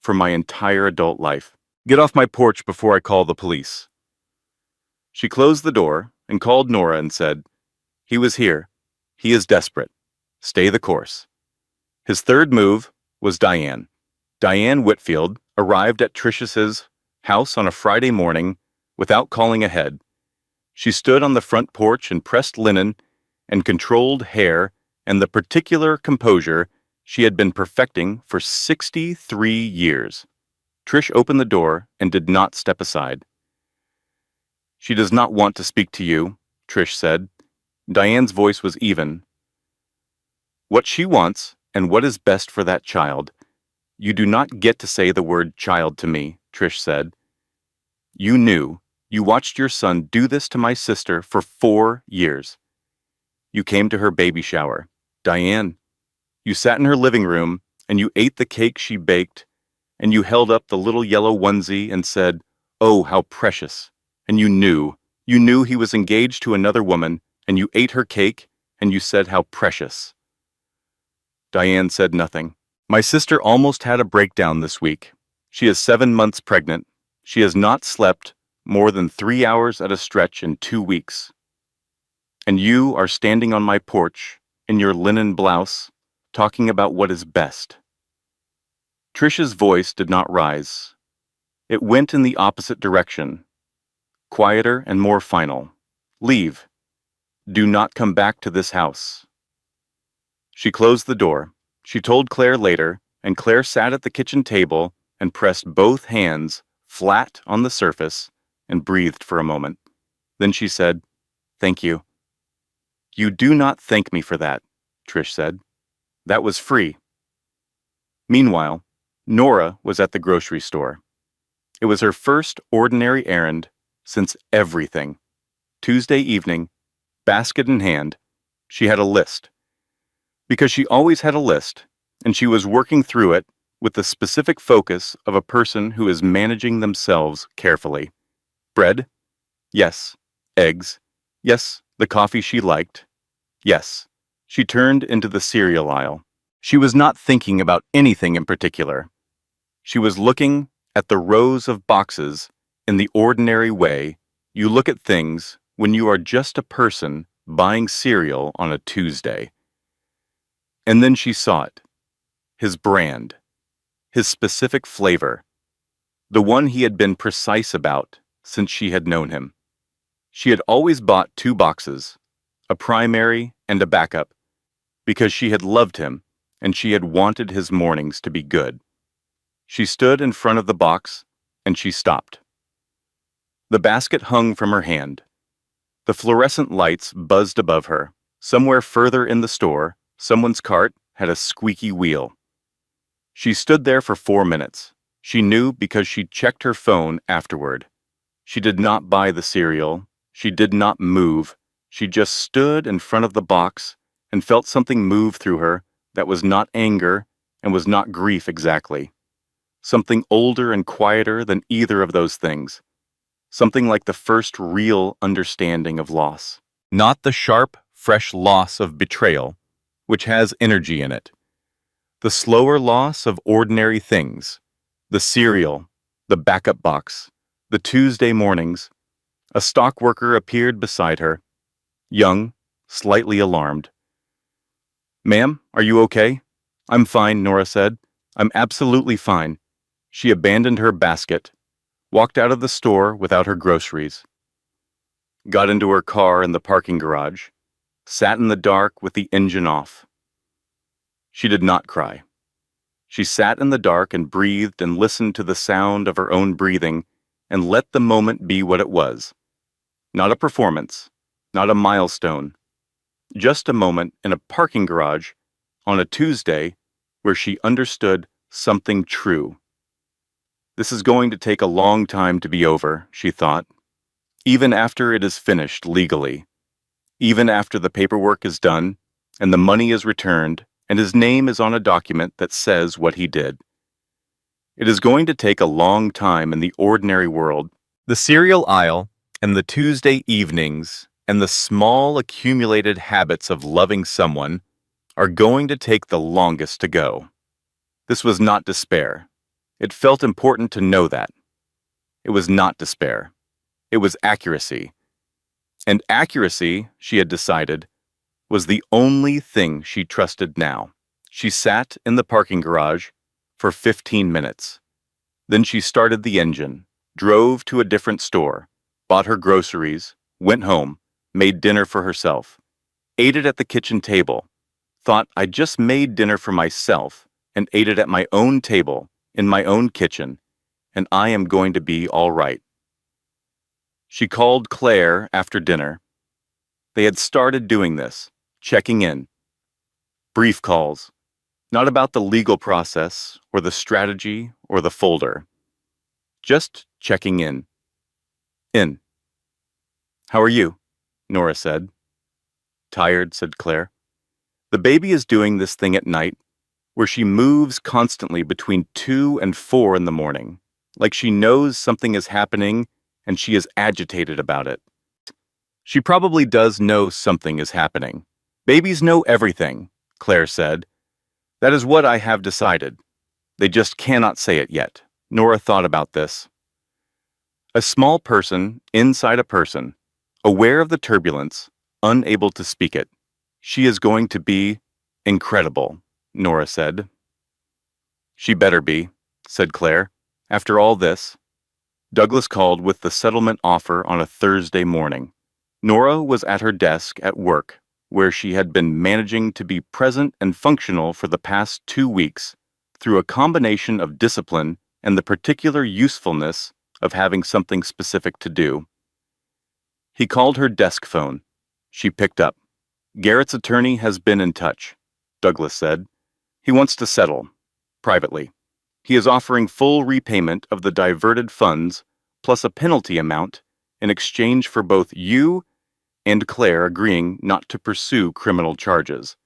for my entire adult life. Get off my porch before I call the police." She closed the door and called Nora and said, "He was here. He is desperate. Stay the course." His third move was Diane. Diane Whitfield arrived at Trish's house on a Friday morning without calling ahead. She stood on the front porch in pressed linen and controlled hair and the particular composure she had been perfecting for 63 years. Trish opened the door and did not step aside. "She does not want to speak to you," Trish said. Diane's voice was even. "What she wants and what is best for that child. You do not get to say the word child to me," Trish said. "You knew. You watched your son do this to my sister for 4 years. You came to her baby shower. Diane, you sat in her living room and you ate the cake she baked and you held up the little yellow onesie and said, 'Oh, how precious.' And you knew he was engaged to another woman and you ate her cake and you said how precious." Diane said nothing. "My sister almost had a breakdown this week. She is 7 months pregnant. She has not slept more than 3 hours at a stretch in 2 weeks. And you are standing on my porch in your linen blouse, talking about what is best. Trish's voice did not rise. It went in the opposite direction, quieter and more final. Leave. Do not come back to this house. She closed the door. She told Claire later, and Claire sat at the kitchen table and pressed both hands flat on the surface and breathed for a moment. Then she said, "Thank you." "You do not thank me for that," Trish said. "That was free." Meanwhile, Nora was at the grocery store. It was her first ordinary errand since everything. Tuesday evening, basket in hand, she had a list. Because she always had a list, and she was working through it with the specific focus of a person who is managing themselves carefully. Bread? Yes. Eggs? Yes, the coffee she liked. Yes. She turned into the cereal aisle. She was not thinking about anything in particular. She was looking at the rows of boxes in the ordinary way you look at things when you are just a person buying cereal on a Tuesday. And then she saw it. His brand. His specific flavor. The one he had been precise about since she had known him. She had always bought 2 boxes, a primary and a backup, because she had loved him and she had wanted his mornings to be good. She stood in front of the box and she stopped. The basket hung from her hand. The fluorescent lights buzzed above her. Somewhere further in the store, someone's cart had a squeaky wheel. She stood there for 4 minutes. She knew because she checked her phone afterward. She did not buy the cereal. She did not move. She just stood in front of the box and felt something move through her that was not anger and was not grief exactly. Something older and quieter than either of those things. Something like the first real understanding of loss. Not the sharp, fresh loss of betrayal, which has energy in it. The slower loss of ordinary things. The cereal, the backup box, the Tuesday mornings. A stock worker appeared beside her, young, slightly alarmed. "Ma'am, are you okay?" "I'm fine," Nora said. "I'm absolutely fine." She abandoned her basket, walked out of the store without her groceries, got into her car in the parking garage, sat in the dark with the engine off. She did not cry. She sat in the dark and breathed and listened to the sound of her own breathing and let the moment be what it was. Not a performance, not a milestone, just a moment in a parking garage on a Tuesday where she understood something true. This is going to take a long time to be over, she thought, even after it is finished legally, even after the paperwork is done and the money is returned and his name is on a document that says what he did. It is going to take a long time in the ordinary world. The cereal aisle and the Tuesday evenings and the small accumulated habits of loving someone are going to take the longest to go. This was not despair. It felt important to know that. It was not despair. It was accuracy. And accuracy, she had decided, was the only thing she trusted now. She sat in the parking garage for 15 minutes. Then she started the engine, drove to a different store, bought her groceries, went home, made dinner for herself, ate it at the kitchen table, thought I just made dinner for myself and ate it at my own table, in my own kitchen, and I am going to be all right. She called Claire after dinner. They had started doing this, checking in. Brief calls, not about the legal process or the strategy or the folder. Just checking in. In. "How are you?" Nora said. "Tired," said Claire. "The baby is doing this thing at night where she moves constantly between 2 and 4 in the morning, like she knows something is happening and she is agitated about it. She probably does know something is happening. Babies know everything," Claire said. "That is what I have decided. They just cannot say it yet." Nora thought about this. A small person inside a person, aware of the turbulence, unable to speak it. She is going to be incredible, Nora said. She better be, said Claire. After all this, Douglas called with the settlement offer on a Thursday morning. Nora was at her desk at work, where she had been managing to be present and functional for the past 2 weeks through a combination of discipline and the particular usefulness of having something specific to do. He called her desk phone. She picked up. Garrett's attorney has been in touch, Douglas said. He wants to settle, privately. He is offering full repayment of the diverted funds plus a penalty amount in exchange for both you and Claire agreeing not to pursue criminal charges.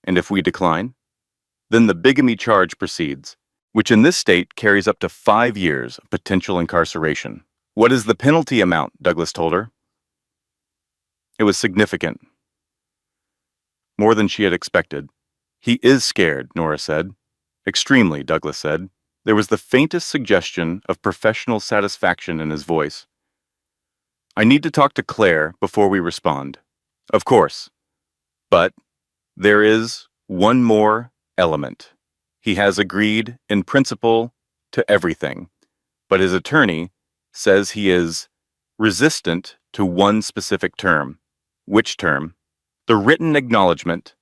And if we decline, then the bigamy charge proceeds, which in this state carries up to 5 years of potential incarceration. What is the penalty amount? Douglas told her. It was significant. More than she had expected. He is scared, Nora said. Extremely, Douglas said. There was the faintest suggestion of professional satisfaction in his voice. I need to talk to Claire before we respond. Of course. But there is one more element. He has agreed, in principle, to everything. But his attorney says he is resistant to one specific term. Which term? The written acknowledgement,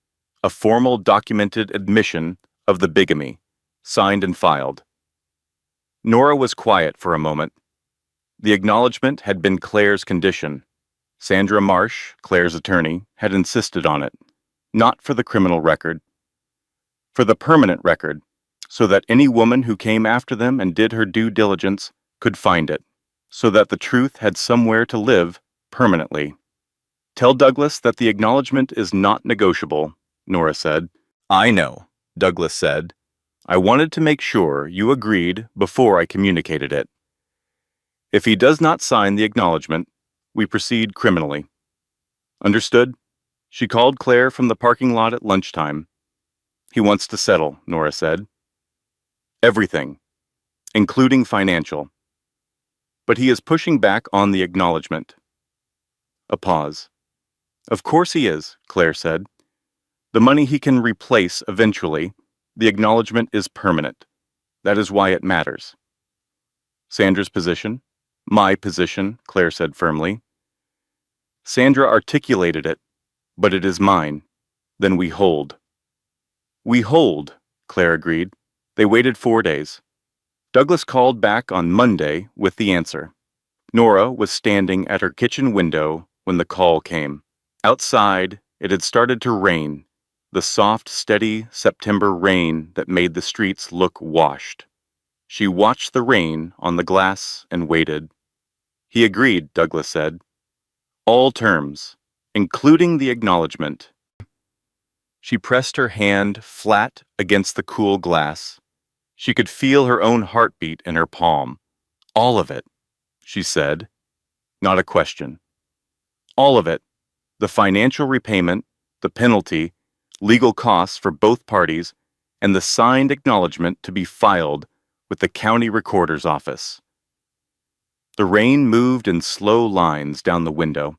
a formal documented admission of the bigamy, signed and filed. Nora was quiet for a moment. The acknowledgement had been Claire's condition. Sandra Marsh, Claire's attorney, had insisted on it, not for the criminal record, for the permanent record, so that any woman who came after them and did her due diligence could find it, so that the truth had somewhere to live permanently. Tell Douglas that the acknowledgement is not negotiable, Nora said. I know, Douglas said. I wanted to make sure you agreed before I communicated it. If he does not sign the acknowledgement, we proceed criminally. Understood? She called Claire from the parking lot at lunchtime. He wants to settle, Nora said. Everything, including financial. But he is pushing back on the acknowledgement. A pause. Of course he is, Claire said. The money he can replace eventually. The acknowledgement is permanent. That is why it matters. Sandra's position? My position, Claire said firmly. Sandra articulated it, but it is mine. Then we hold. We hold, Claire agreed. They waited 4 days. Douglas called back on Monday with the answer. Nora was standing at her kitchen window when the call came. Outside, it had started to rain. The soft, steady September rain that made the streets look washed. She watched the rain on the glass and waited. He agreed, Douglas said. All terms, including the acknowledgement. She pressed her hand flat against the cool glass. She could feel her own heartbeat in her palm. All of it, she said. Not a question. All of it. The financial repayment, the penalty, legal costs for both parties, and the signed acknowledgement to be filed with the county recorder's office. The rain moved in slow lines down the window.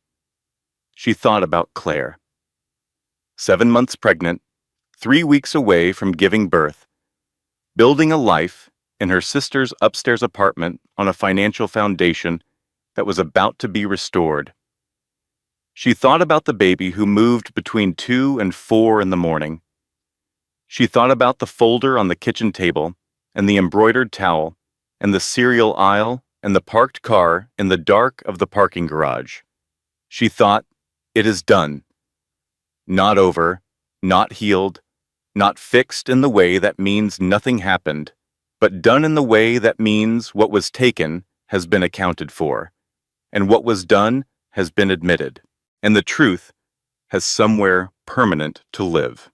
She thought about Claire. 7 months pregnant, 3 weeks away from giving birth, building a life in her sister's upstairs apartment on a financial foundation that was about to be restored. She thought about the baby who moved between 2 and 4 in the morning. She thought about the folder on the kitchen table and the embroidered towel and the cereal aisle and the parked car in the dark of the parking garage. She thought, it is done. Not over, not healed, not fixed in the way that means nothing happened, but done in the way that means what was taken has been accounted for, and what was done has been admitted, and the truth has somewhere permanent to live.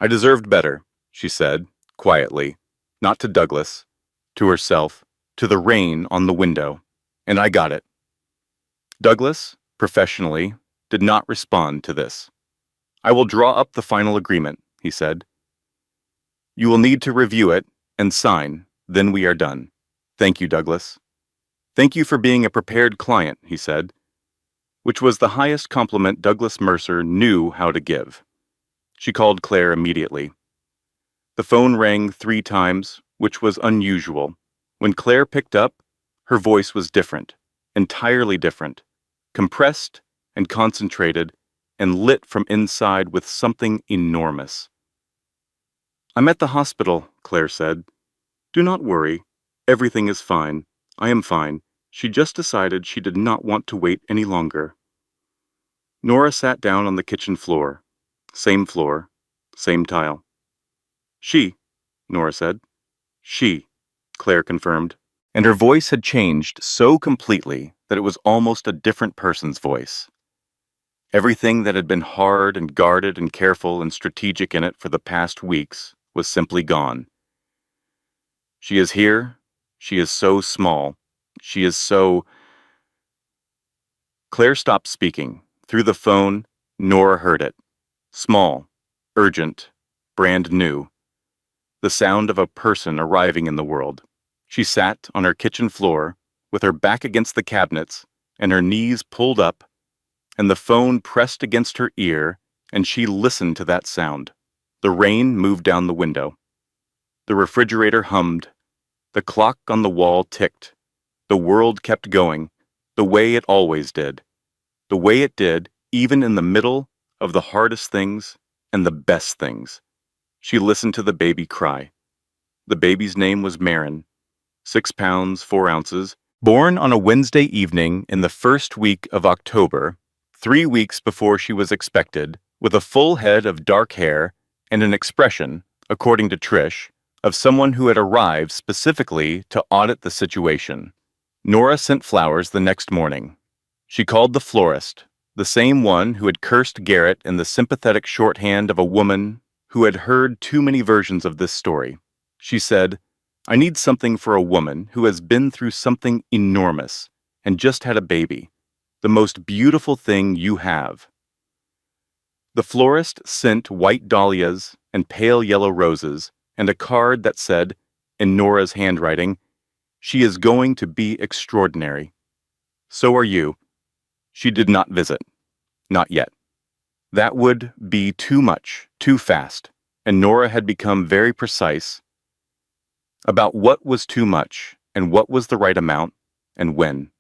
I deserved better, she said, quietly, not to Douglas, to herself, to the rain on the window, and I got it. Douglas, professionally, did not respond to this. I will draw up the final agreement, he said. You will need to review it and sign, then we are done. Thank you, Douglas. Thank you for being a prepared client, he said, which was the highest compliment Douglas Mercer knew how to give. She called Claire immediately. The phone rang 3 times, which was unusual. When Claire picked up, her voice was different, entirely different, compressed and concentrated, and lit from inside with something enormous. "I'm at the hospital," Claire said. "Do not worry. Everything is fine. I am fine. She just decided she did not want to wait any longer." Nora sat down on the kitchen floor. Same floor, same tile. "She," Nora said. "She," Claire confirmed. And her voice had changed so completely that it was almost a different person's voice. Everything that had been hard and guarded and careful and strategic in it for the past weeks was simply gone. "She is here. She is so small. She is so—" Claire stopped speaking. Through the phone, Nora heard it. Small, urgent, brand new. The sound of a person arriving in the world. She sat on her kitchen floor, with her back against the cabinets, and her knees pulled up, and the phone pressed against her ear, and she listened to that sound. The rain moved down the window. The refrigerator hummed. The clock on the wall ticked. The world kept going, the way it always did. The way it did, even in the middle of the hardest things and the best things. She listened to the baby cry. The baby's name was Marin, 6 pounds, 4 ounces, born on a Wednesday evening in the first week of October, 3 weeks before she was expected, with a full head of dark hair and an expression, according to Trish, of someone who had arrived specifically to audit the situation. Nora sent flowers the next morning. She called the florist, the same one who had cursed Garrett in the sympathetic shorthand of a woman who had heard too many versions of this story. She said, "I need something for a woman who has been through something enormous and just had a baby. The most beautiful thing you have." The florist sent white dahlias and pale yellow roses and a card that said, in Nora's handwriting, "She is going to be extraordinary. So are you." She did not visit. Not yet. That would be too much, too fast, and Nora had become very precise about what was too much and what was the right amount and when.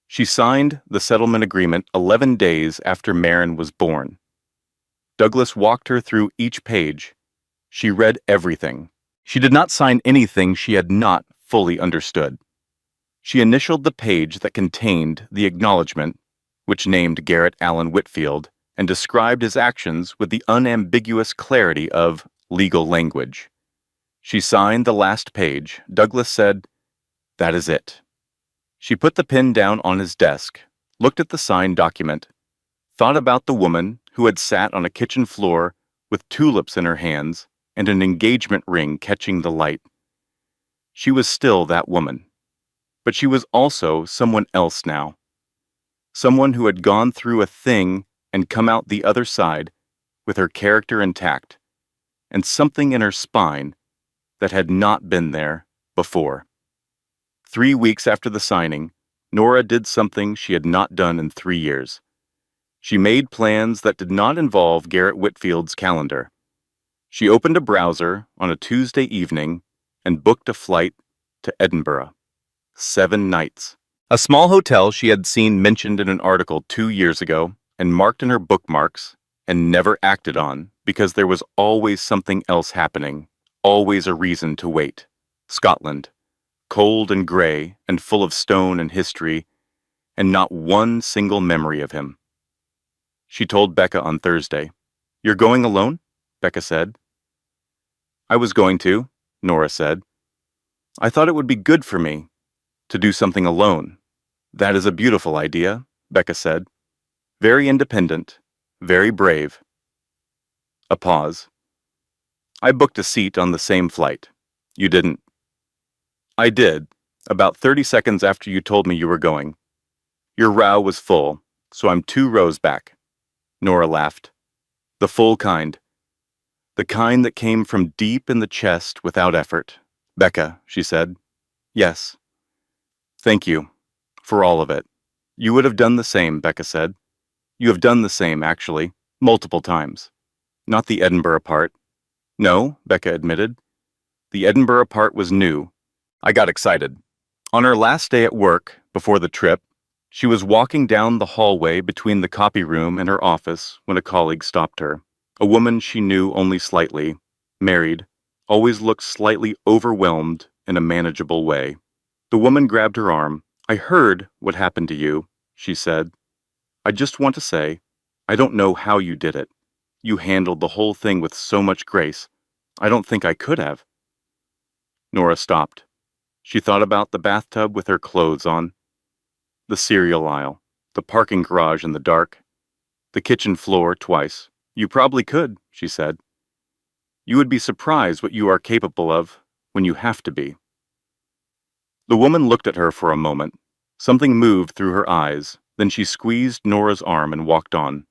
She signed the settlement agreement 11 days after Marin was born. Douglas walked her through each page. She read everything. She did not sign anything she had not fully understood. She initialed the page that contained the acknowledgement, which named Garrett Allen Whitfield, and described his actions with the unambiguous clarity of legal language. She signed the last page. Douglas said, "That is it." She put the pen down on his desk, looked at the signed document, thought about the woman who had sat on a kitchen floor with tulips in her hands and an engagement ring catching the light. She was still that woman. But she was also someone else now. Someone who had gone through a thing and come out the other side with her character intact, and something in her spine that had not been there before. 3 weeks after the signing, Nora did something she had not done in 3 years. She made plans that did not involve Garrett Whitfield's calendar. She opened a browser on a Tuesday evening and booked a flight to Edinburgh. 7 nights. A small hotel she had seen mentioned in an article 2 years ago and marked in her bookmarks and never acted on because there was always something else happening, always a reason to wait. Scotland. Cold and gray and full of stone and history, and not one single memory of him. She told Becca on Thursday. "You're going alone?" Becca said. "I was going to," Nora said. "I thought it would be good for me to do something alone." "That is a beautiful idea," Becca said. "Very independent, very brave." A pause. "I booked a seat on the same flight. You didn't." "I did, about 30 seconds after you told me you were going. Your row was full, so I'm 2 rows back." Nora laughed. "The full kind. The kind that came from deep in the chest without effort." "Becca," she said. "Yes." "Thank you. For all of it. You would have done the same," Becca said. "You have done the same, actually, multiple times. Not the Edinburgh part. No, Becca admitted. The Edinburgh part was new. I got excited. On her last day at work, before the trip, she was walking down the hallway between the copy room and her office when a colleague stopped her. A woman she knew only slightly, married, always looked slightly overwhelmed in a manageable way. The woman grabbed her arm. I heard what happened to you, she said. I just want to say, I don't know how you did it. You handled the whole thing with so much grace. I don't think I could have. Nora stopped. She thought about the bathtub with her clothes on, the cereal aisle, the parking garage in the dark, the kitchen floor twice. You probably could, she said. You would be surprised what you are capable of when you have to be. The woman looked at her for a moment. Something moved through her eyes, then she squeezed Nora's arm and walked on.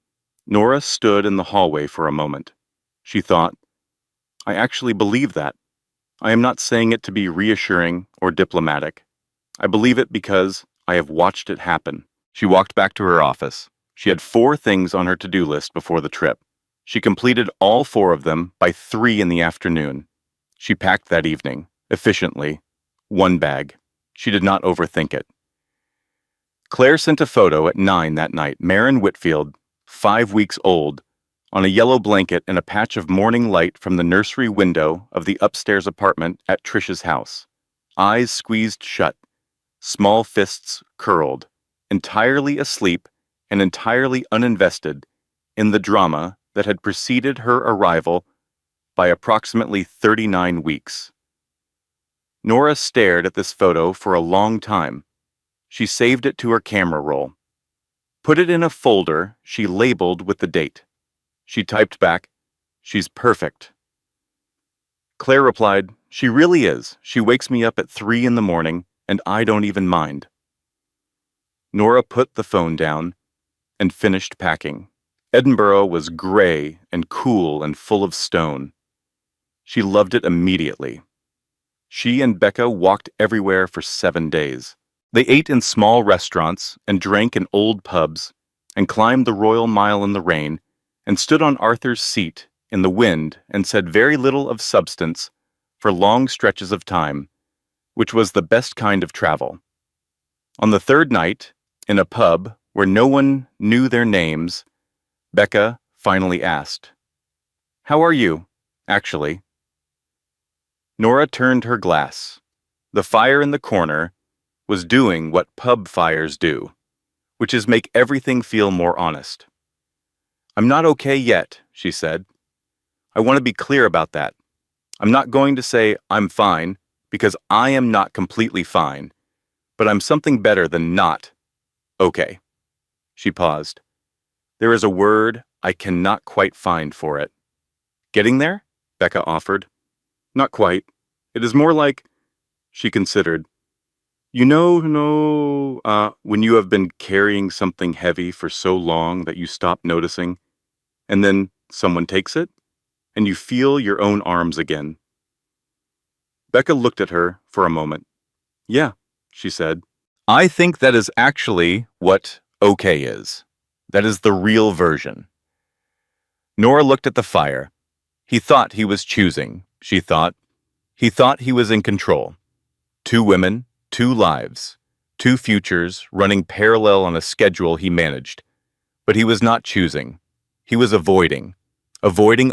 Nora stood in the hallway for a moment. She thought, I actually believe that. I am not saying it to be reassuring or diplomatic. I believe it because I have watched it happen. She walked back to her office. She had 4 things on her to-do list before the trip. She completed all 4 of them by 3 in the afternoon. She packed that evening, efficiently, 1 bag. She did not overthink it. Claire sent a photo at 9 that night. Maren Whitfield, 5 weeks old, on a yellow blanket in a patch of morning light from the nursery window of the upstairs apartment at Trish's house. Eyes squeezed shut, small fists curled, entirely asleep and entirely uninvested in the drama that had preceded her arrival by approximately 39 weeks. Nora stared at this photo for a long time. She saved it to her camera roll. Put it in a folder she labeled with the date. She typed back, "She's perfect." Claire replied, "She really is. She wakes me up at 3 in the morning, and I don't even mind." Nora put the phone down and finished packing. Edinburgh was gray and cool and full of stone. She loved it immediately. She and Becca walked everywhere for 7 days. They ate in small restaurants and drank in old pubs and climbed the Royal Mile in the rain and stood on Arthur's seat in the wind and said very little of substance for long stretches of time, which was the best kind of travel. On the 3rd night, in a pub where no one knew their names, Becca finally asked, "How are you, actually?" Nora turned her glass. The fire in the corner was doing what pub fires do, which is make everything feel more honest. "I'm not okay yet," she said. "I want to be clear about that. I'm not going to say I'm fine, because I am not completely fine, but I'm something better than not okay." She paused. "There is a word I cannot quite find for it." "Getting there?" Becca offered. "Not quite. It is more like," she considered, when you have been carrying something heavy for so long that you stop noticing, and then someone takes it, and you feel your own arms again." Becca looked at her for a moment. "Yeah," she said. "I think that is actually what okay is. That is the real version." Nora looked at the fire. He thought he was choosing, she thought. He thought he was in control. 2 women, 2 lives, 2 futures running parallel on a schedule he managed. But he was not choosing. He was avoiding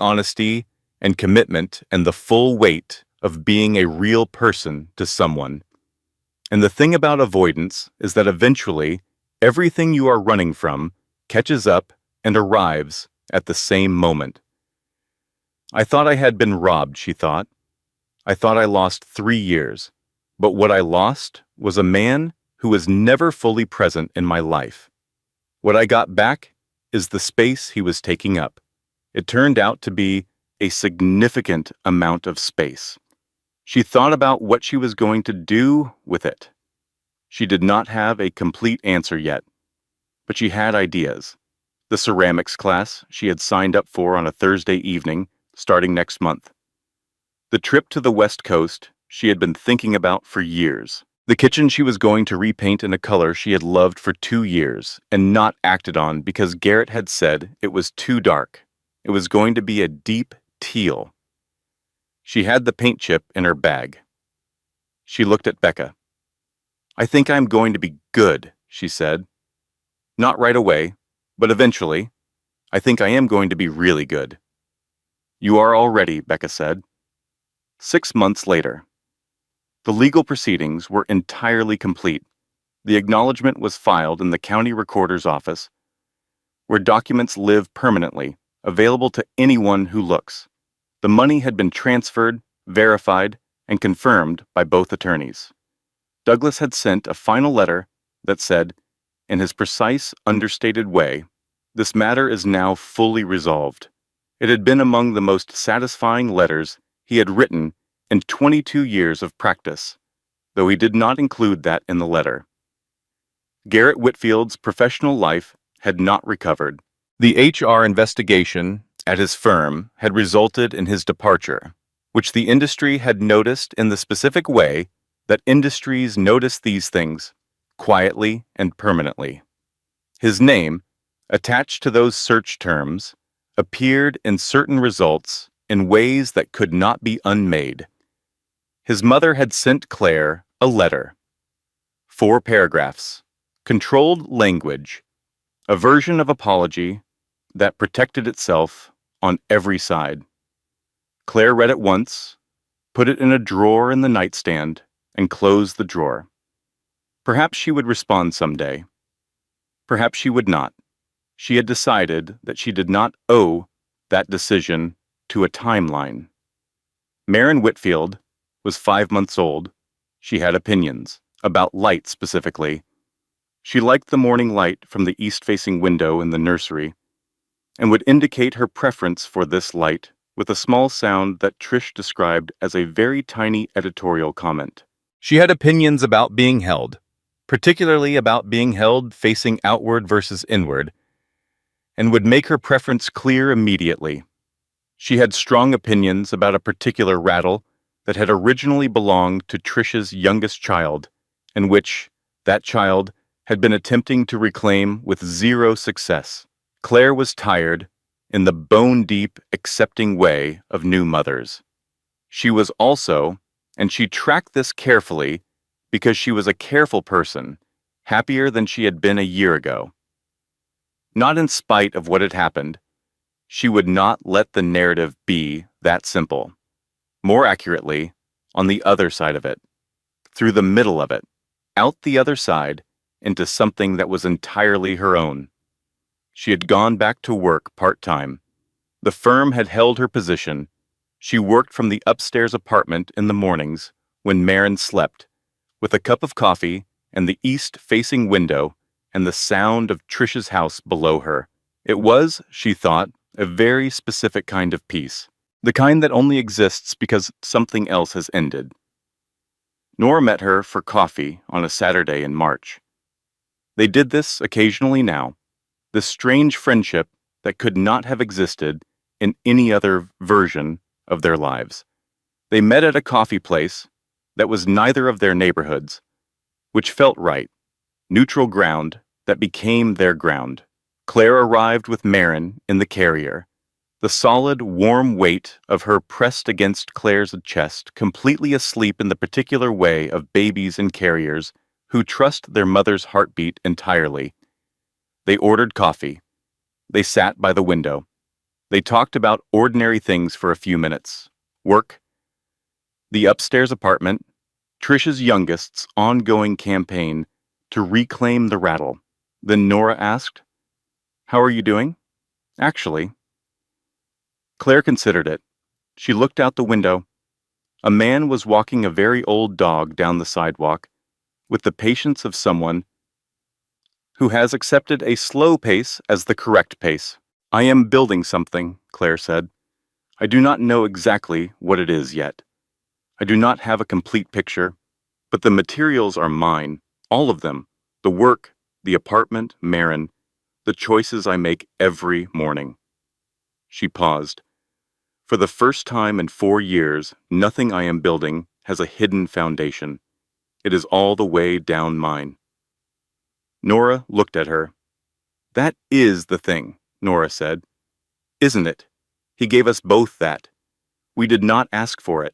honesty and commitment and the full weight of being a real person to someone. And the thing about avoidance is that eventually, everything you are running from catches up and arrives at the same moment. I thought I had been robbed, she thought. I thought I lost 3 years. But what I lost was a man who was never fully present in my life. What I got back is the space he was taking up. It turned out to be a significant amount of space. She thought about what she was going to do with it. She did not have a complete answer yet, but she had ideas. The ceramics class she had signed up for on a Thursday evening, starting next month. The trip to the West Coast she had been thinking about for years. The kitchen she was going to repaint in a color she had loved for 2 years and not acted on because Garrett had said it was too dark. It was going to be a deep teal. She had the paint chip in her bag. She looked at Becca. "I think I'm going to be good," she said. "Not right away, but eventually. I think I am going to be really good." "You are already," Becca said. 6 months later. The legal proceedings were entirely complete. The acknowledgement was filed in the county recorder's office, where documents live permanently, available to anyone who looks. The money had been transferred, verified, and confirmed by both attorneys. Douglas had sent a final letter that said, in his precise, understated way, "This matter is now fully resolved." It had been among the most satisfying letters he had written in 22 years of practice, though he did not include that in the letter. Garrett Whitfield's professional life had not recovered. The HR investigation at his firm had resulted in his departure, which the industry had noticed in the specific way that industries notice these things, quietly and permanently. His name, attached to those search terms, appeared in certain results in ways that could not be unmade. His mother had sent Claire a letter. 4 paragraphs, controlled language, a version of apology that protected itself on every side. Claire read it once, put it in a drawer in the nightstand, and closed the drawer. Perhaps she would respond someday. Perhaps she would not. She had decided that she did not owe that decision to a timeline. Maren Whitfield was 5 months old. She had opinions, about light specifically. She liked the morning light from the east-facing window in the nursery, and would indicate her preference for this light with a small sound that Trish described as a very tiny editorial comment. She had opinions about being held, particularly about being held facing outward versus inward, and would make her preference clear immediately. She had strong opinions about a particular rattle that had originally belonged to Trish's youngest child, and which that child had been attempting to reclaim with 0 success. Claire was tired, in the bone-deep, accepting way of new mothers. She was also, and she tracked this carefully because she was a careful person, happier than she had been a year ago. Not in spite of what had happened, she would not let the narrative be that simple. More accurately, on the other side of it, through the middle of it, out the other side, into something that was entirely her own. She had gone back to work part-time. The firm had held her position. She worked from the upstairs apartment in the mornings when Maren slept, with a cup of coffee and the east-facing window and the sound of Trish's house below her. It was, she thought, a very specific kind of peace, the kind that only exists because something else has ended. Nora met her for coffee on a Saturday in March. They did this occasionally now, this strange friendship that could not have existed in any other version of their lives. They met at a coffee place that was neither of their neighborhoods, which felt right, neutral ground that became their ground. Claire arrived with Maren in the carrier, the solid, warm weight of her pressed against Claire's chest, completely asleep in the particular way of babies in carriers who trust their mother's heartbeat entirely. They ordered coffee. They sat by the window. They talked about ordinary things for a few minutes. Work, the upstairs apartment, Trish's youngest's ongoing campaign to reclaim the rattle. Then Nora asked, "How are you doing?" "Actually." Claire considered it. She looked out the window. A man was walking a very old dog down the sidewalk with the patience of someone who has accepted a slow pace as the correct pace. "I am building something," Claire said. "I do not know exactly what it is yet. I do not have a complete picture, but the materials are mine, all of them, the work, the apartment, Maren, the choices I make every morning." She paused. "For the first time in 4 years, nothing I am building has a hidden foundation. It is all the way down mine." Nora looked at her. "That is the thing," Nora said. "Isn't it? He gave us both that. We did not ask for it,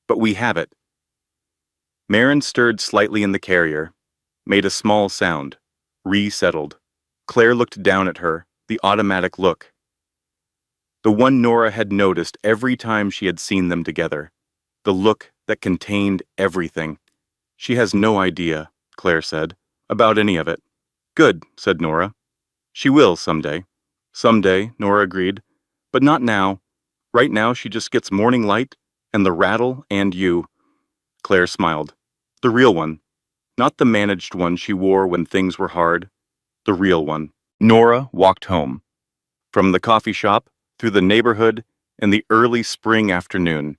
but we have it. Marin stirred slightly in the carrier, made a small sound, resettled. Claire looked down at her, the automatic look. The one Nora had noticed every time she had seen them together. The look that contained everything. She has no idea, Claire said, about any of it. Good, said Nora. She will someday. Someday, Nora agreed. But not now. Right now she just gets morning light and the rattle and you. Claire smiled. The real one. Not the managed one she wore when things were hard. The real one. Nora walked home. From the coffee shop, through the neighborhood, in the early spring afternoon.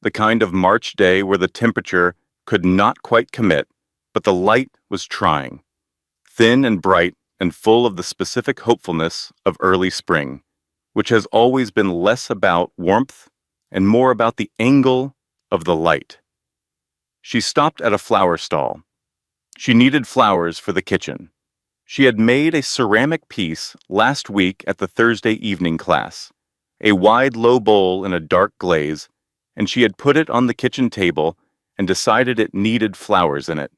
The kind of March day where the temperature could not quite commit, but the light was trying. Thin and bright and full of the specific hopefulness of early spring, which has always been less about warmth and more about the angle of the light. She stopped at a flower stall. She needed flowers for the kitchen. She had made a ceramic piece last week at the Thursday evening class, a wide low bowl in a dark glaze, and she had put it on the kitchen table and decided it needed flowers in it.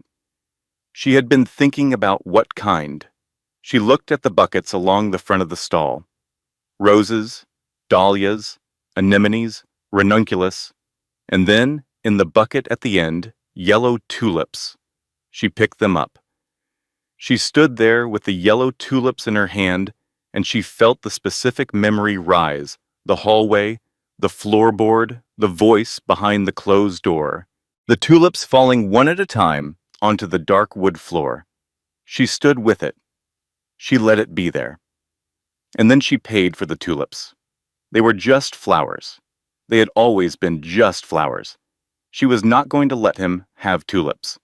She had been thinking about what kind. She looked at the buckets along the front of the stall. Roses, dahlias, anemones, ranunculus, and then, in the bucket at the end, yellow tulips. She picked them up. She stood there with the yellow tulips in her hand, and she felt the specific memory rise, the hallway, the floorboard, the voice behind the closed door, the tulips falling one at a time onto the dark wood floor. She stood with it. She let it be there. And then she paid for the tulips. They were just flowers. They had always been just flowers. She was not going to let him have tulips.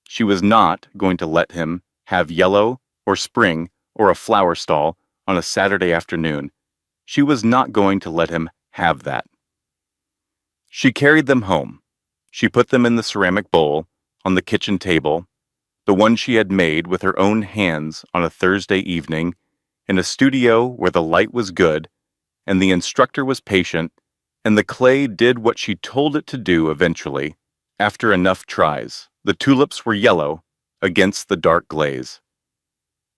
She was not going to let him have yellow or spring or a flower stall on a Saturday afternoon. She was not going to let him have that. She carried them home. She put them in the ceramic bowl on the kitchen table, the one she had made with her own hands on a Thursday evening, in a studio where the light was good, and the instructor was patient, and the clay did what she told it to do eventually, after enough tries. The tulips were yellow against the dark glaze.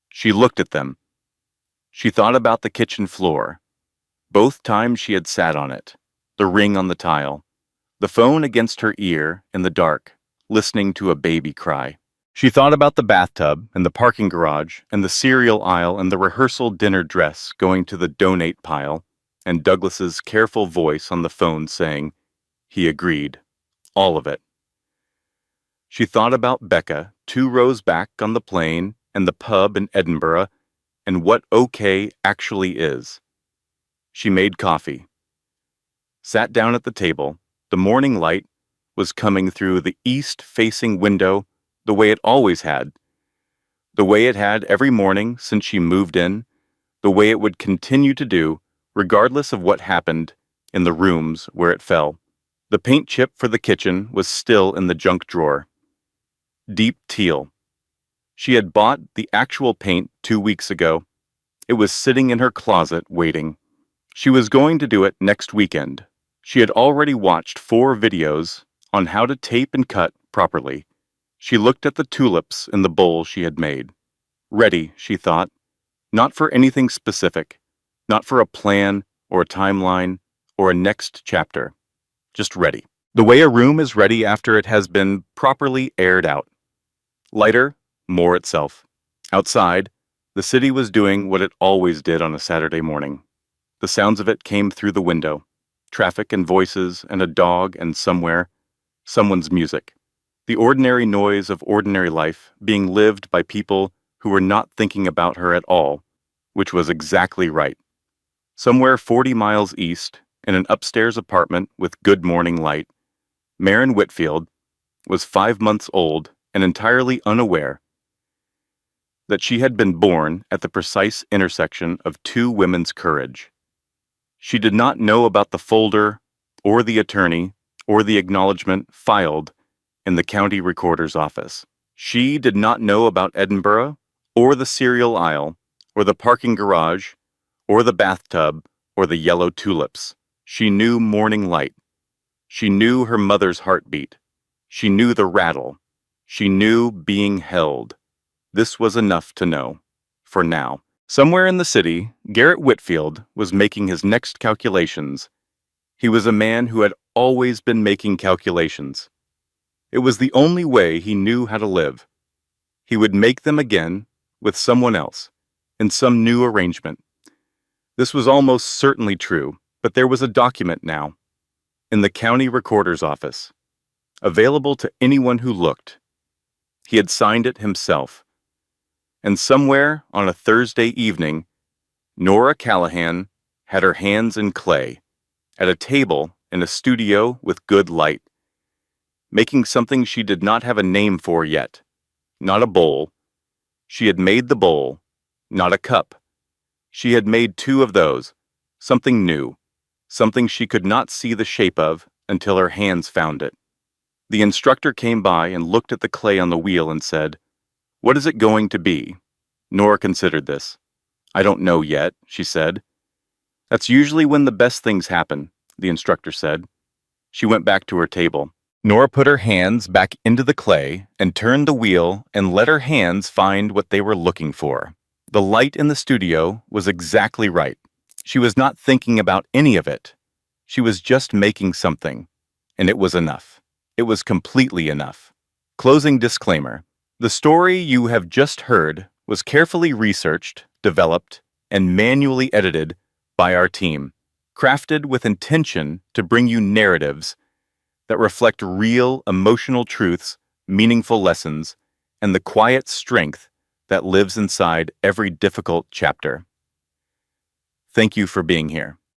She looked at them. She thought about the kitchen floor, both times she had sat on it, the ring on the tile, the phone against her ear in the dark, listening to a baby cry. She thought about the bathtub and the parking garage and the cereal aisle and the rehearsal dinner dress going to the donate pile, and Douglas's careful voice on the phone saying, he agreed, all of it. She thought about Becca 2 rows back on the plane and the pub in Edinburgh and what okay actually is. She made coffee. Sat down at the table. The morning light was coming through the east-facing window the way it always had, the way it had every morning since she moved in, the way it would continue to do regardless of what happened in the rooms where it fell. The paint chip for the kitchen was still in the junk drawer. Deep teal. She had bought the actual paint 2 weeks ago. It was sitting in her closet waiting. She was going to do it next weekend. She had already watched 4 videos on how to tape and cut properly. She looked at the tulips in the bowl she had made. Ready, she thought. Not for anything specific. Not for a plan or a timeline or a next chapter. Just ready. The way a room is ready after it has been properly aired out. Lighter, more itself. Outside, the city was doing what it always did on a Saturday morning. The sounds of it came through the window. Traffic and voices and a dog and somewhere, someone's music. The ordinary noise of ordinary life being lived by people who were not thinking about her at all, which was exactly right. Somewhere 40 miles east, in an upstairs apartment with good morning light, Marin Whitfield was 5 months old and entirely unaware that she had been born at the precise intersection of 2 women's courage. She did not know about the folder, or the attorney, or the acknowledgement filed in the county recorder's office. She did not know about Edinburgh, or the cereal aisle, or the parking garage, or the bathtub, or the yellow tulips. She knew morning light. She knew her mother's heartbeat. She knew the rattle. She knew being held. This was enough to know. For now. Somewhere in the city, Garrett Whitfield was making his next calculations. He was a man who had always been making calculations. It was the only way he knew how to live. He would make them again with someone else, in some new arrangement. This was almost certainly true, but there was a document now, in the county recorder's office, available to anyone who looked. He had signed it himself. And somewhere on a Thursday evening, Nora Callahan had her hands in clay, at a table in a studio with good light, making something she did not have a name for yet. Not a bowl. She had made the bowl, not a cup. She had made two of those, something new, something she could not see the shape of until her hands found it. The instructor came by and looked at the clay on the wheel and said, "What is it going to be?" Nora considered this. "I don't know yet," she said. "That's usually when the best things happen," the instructor said. She went back to her table. Nora put her hands back into the clay and turned the wheel and let her hands find what they were looking for. The light in the studio was exactly right. She was not thinking about any of it. She was just making something, and it was enough. It was completely enough. Closing disclaimer. The story you have just heard was carefully researched, developed, and manually edited by our team, crafted with intention to bring you narratives that reflect real emotional truths, meaningful lessons, and the quiet strength that lives inside every difficult chapter. Thank you for being here.